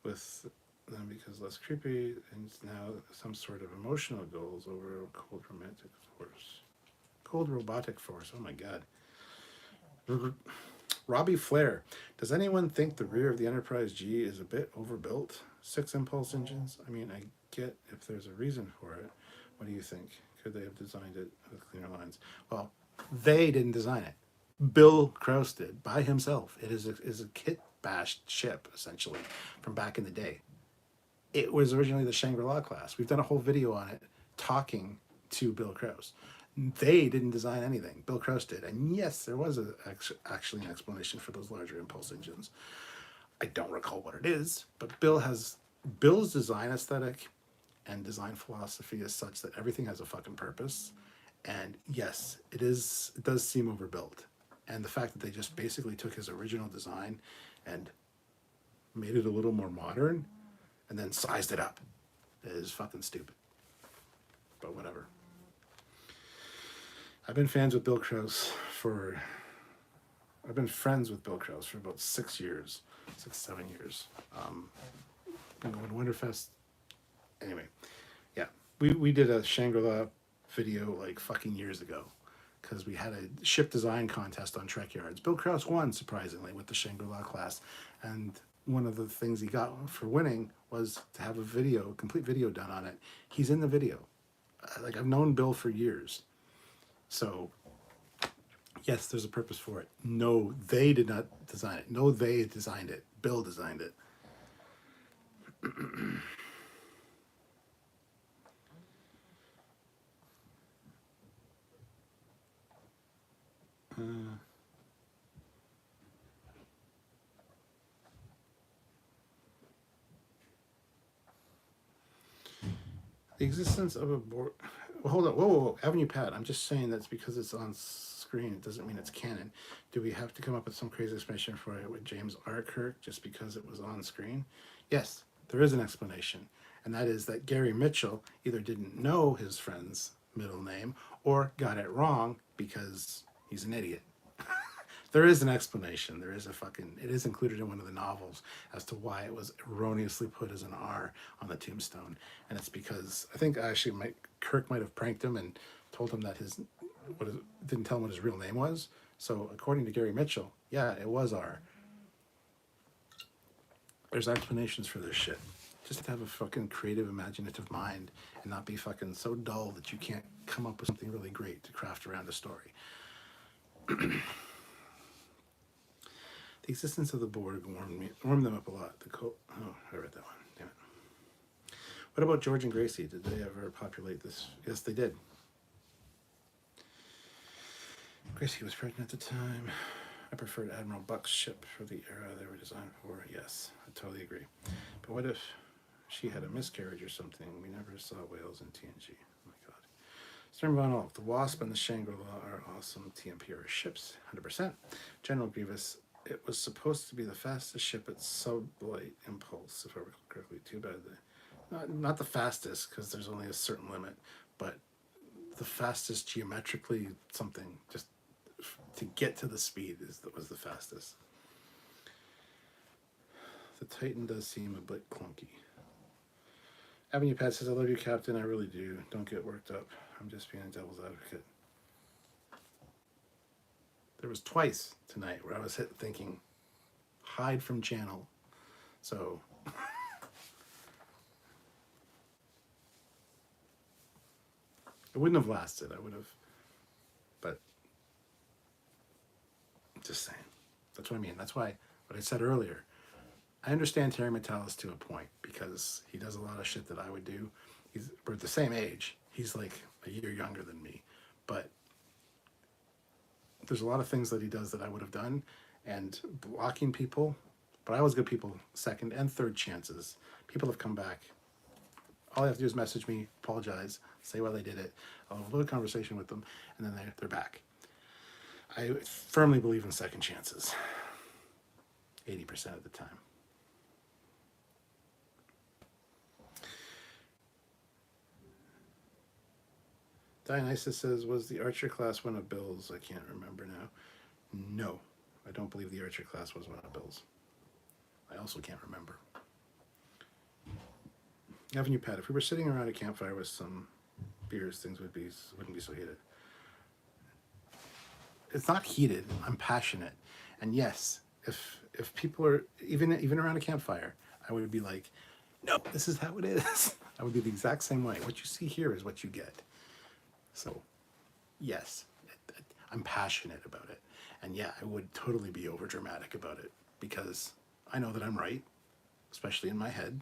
with them because less creepy, and now some sort of emotional goals over a cold romantic force. Cold robotic force. Oh my god. Robbie Flair. Does anyone think the rear of the Enterprise G is a bit overbuilt? 6 impulse engines? I mean, I get if there's a reason for it. What do you think? Could they have designed it with cleaner lines? Well, they didn't design it. Bill Krause did by himself. It is a kit bashed ship, essentially, from back in the day. It was originally the Shangri-La class. We've done a whole video on it talking to Bill Krause. They didn't design anything. Bill Krause did. And yes, there was actually an explanation for those larger impulse engines. I don't recall what it is, but Bill's design aesthetic and design philosophy is such that everything has a fucking purpose. And yes, it does seem overbuilt. And the fact that they just basically took his original design and made it a little more modern and then sized it up is fucking stupid. But whatever. I've been fans with Bill Krause for I've been friends with Bill Krause for about 6 years, 6, 7 years. Been going to Winterfest. Anyway, yeah, we did a Shangri-La video like fucking years ago because we had a ship design contest on Trekyards. Bill Krause won, surprisingly, with the Shangri-La class, and one of the things he got for winning was to have a video, complete video done on it. He's in the video. Like, I've known Bill for years, so yes, there's a purpose for it. No, they did not design it. No, they designed it. Bill designed it. The existence of a board. Well, hold on. Whoa, whoa, whoa. Avenue Pat. I'm just saying that's because it's on screen. It doesn't mean it's canon. Do we have to come up with some crazy explanation for it with James R. Kirk just because it was on screen? Yes, there is an explanation. And that is that Gary Mitchell either didn't know his friend's middle name or got it wrong because he's an idiot. There is an explanation. There is a fucking, it is included in one of the novels as to why it was erroneously put as an R on the tombstone. And it's because, I think actually Kirk might have pranked him and told him that didn't tell him what his real name was. So according to Gary Mitchell, yeah, it was R. There's explanations for this shit. Just to have a fucking creative, imaginative mind and not be fucking so dull that you can't come up with something really great to craft around a story. The existence of the Borg warmed them up a lot. I read that one. Damn it. What about George and Gracie? Did they ever populate this? Yes, they did. Gracie was pregnant at the time. I preferred Admiral Buck's ship for the era they were designed for. Yes, I totally agree. But what if she had a miscarriage or something? We never saw whales in TNG. Oh my god. Stern Von Ulf, the Wasp and the Shangri-La are awesome TMPR ships, 100%. General Grievous, it was supposed to be the fastest ship at sublight impulse, if I recall correctly. Too bad. Not the fastest, because there's only a certain limit, but the fastest geometrically something, just to get to the speed was the fastest. The Titan does seem a bit clunky. Avenue Pat says, I love you, Captain. I really do. Don't get worked up. I'm just being a devil's advocate. There was twice tonight where I was thinking, hide from channel. So, it wouldn't have lasted. I would have, but just saying. That's what I mean. That's why, what I said earlier, I understand Terry Metalis to a point because he does a lot of shit that I would do. We're the same age. He's like a year younger than me, but there's a lot of things that he does that I would have done, and blocking people, but I always give people second and third chances. People have come back. All I have to do is message me, apologize, say why they did it. I'll have a little conversation with them, and then they're back. I firmly believe in second chances, 80% of the time. Dionysus says, was the Archer class one of Bill's? I can't remember now. No, I don't believe the Archer class was one of Bill's. I also can't remember. Avenue Pat, if we were sitting around a campfire with some beers, things wouldn't be so heated. It's not heated. I'm passionate, and yes, if people are even around a campfire, I would be like, no, this is how it is. I would be the exact same way. What you see here is what you get. So, yes, I'm passionate about it. And yeah, I would totally be over dramatic about it because I know that I'm right, especially in my head,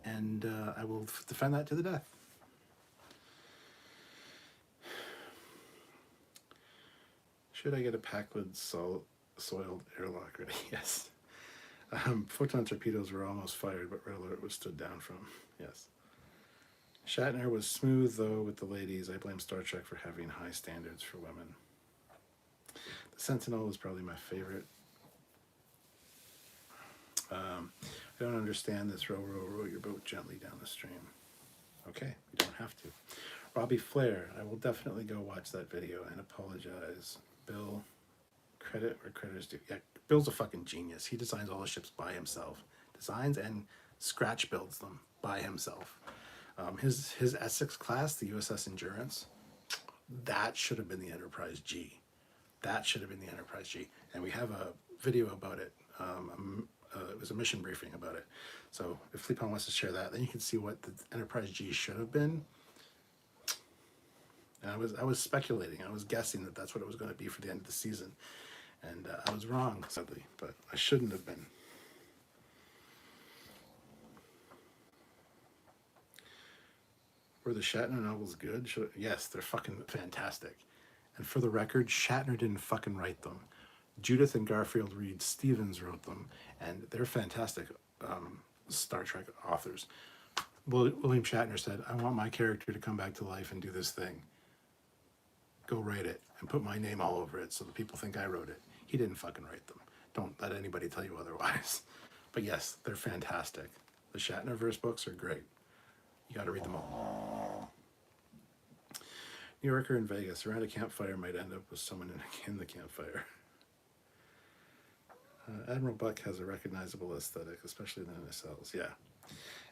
and I will defend that to the death. Should I get a Packwood soiled airlock ready? Yes. Photon torpedoes were almost fired, but Red Alert was stood down from. Yes. Shatner was smooth, though, with the ladies. I blame Star Trek for having high standards for women. The Sentinel is probably my favorite. I don't understand this. Row, row, row your boat gently down the stream. Okay, you don't have to. Robbie Flair, I will definitely go watch that video and apologize. Bill Credit where credit is due. Yeah, Bill's a fucking genius. He designs all the ships by himself. Designs and scratch builds them by himself. His Essex class, the USS Endurance, that should have been the Enterprise G. That should have been the Enterprise G. And we have a video about it. It was a mission briefing about it. So if Fleetpon wants to share that, then you can see what the Enterprise G should have been. And I was speculating. I was guessing that that's what it was going to be for the end of the season. And I was wrong, sadly, but I shouldn't have been. Were the Shatner novels good? Yes, they're fucking fantastic. And for the record, Shatner didn't fucking write them. Judith and Garfield Reed Stevens wrote them, and they're fantastic Star Trek authors. William Shatner said, I want my character to come back to life and do this thing. Go write it and put my name all over it so that people think I wrote it. He didn't fucking write them. Don't let anybody tell you otherwise. But yes, they're fantastic. The Shatnerverse books are great. You got to read them all. New Yorker in Vegas, around a campfire might end up with someone in the campfire. Admiral Buck has a recognizable aesthetic, especially in the nacelles. Yeah.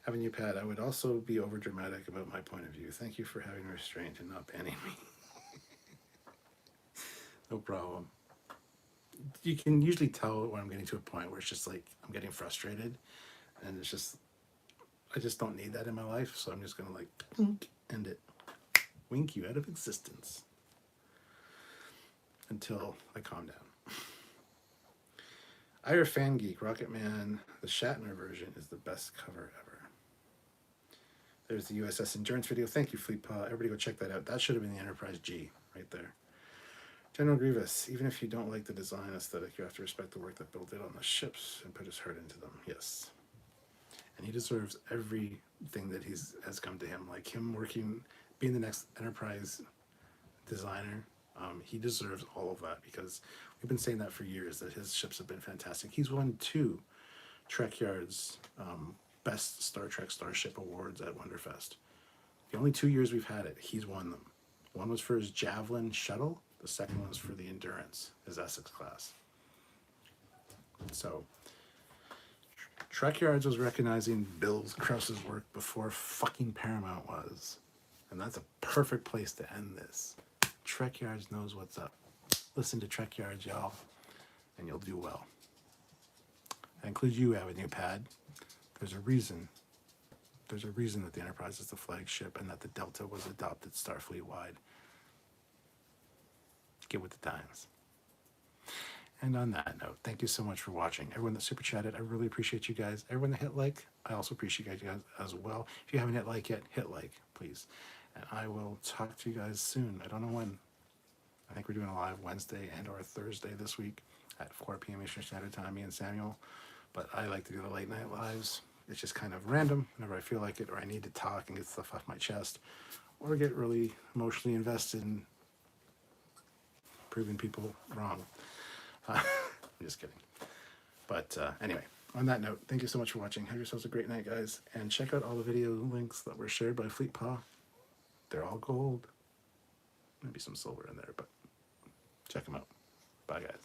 Avenue Pad, I would also be overdramatic about my point of view. Thank you for having restraint and not banning me. No problem. You can usually tell when I'm getting to a point where it's just like I'm getting frustrated, and it's just I just don't need that in my life, so I'm just gonna like end it, wink you out of existence until I calm down. Ira Fan Geek, Rocket Man, the Shatner version is the best cover ever. There's the USS Endurance video. Thank you, Fleetpaw. Everybody go check that out. That should have been the Enterprise G right there. General Grievous, even if you don't like the design aesthetic, you have to respect the work that Bill did on the ships and put his heart into them. Yes. And he deserves everything that has come to him. Like him being the next Enterprise designer, he deserves all of that because we've been saying that for years, that his ships have been fantastic. He's won 2 Trekyards Best Star Trek Starship Awards at Wonderfest. The only 2 years we've had it, he's won them. One was for his Javelin shuttle. The second one was for the Endurance, his Essex class. So, Trekyards was recognizing Bill Krause's work before fucking Paramount was. And that's a perfect place to end this. Trekyards knows what's up. Listen to Trekyards, y'all, and you'll do well. That includes you, Avenue Pad. There's a reason. There's a reason that the Enterprise is the flagship and that the Delta was adopted Starfleet-wide. Get with the times. And on that note, thank you so much for watching. Everyone that super chatted, I really appreciate you guys. Everyone that hit like, I also appreciate you guys as well. If you haven't hit like yet, hit like, please. And I will talk to you guys soon. I don't know when. I think we're doing a live Wednesday and or Thursday this week at 4 p.m. Eastern Standard Time, me and Samuel. But I like to do the late night lives. It's just kind of random whenever I feel like it or I need to talk and get stuff off my chest or get really emotionally invested in proving people wrong. I'm just kidding. But anyway, on that note, thank you so much for watching. Have yourselves a great night, guys. And check out all the video links that were shared by Fleetpaw. They're all gold. Maybe some silver in there, but check them out. Bye, guys.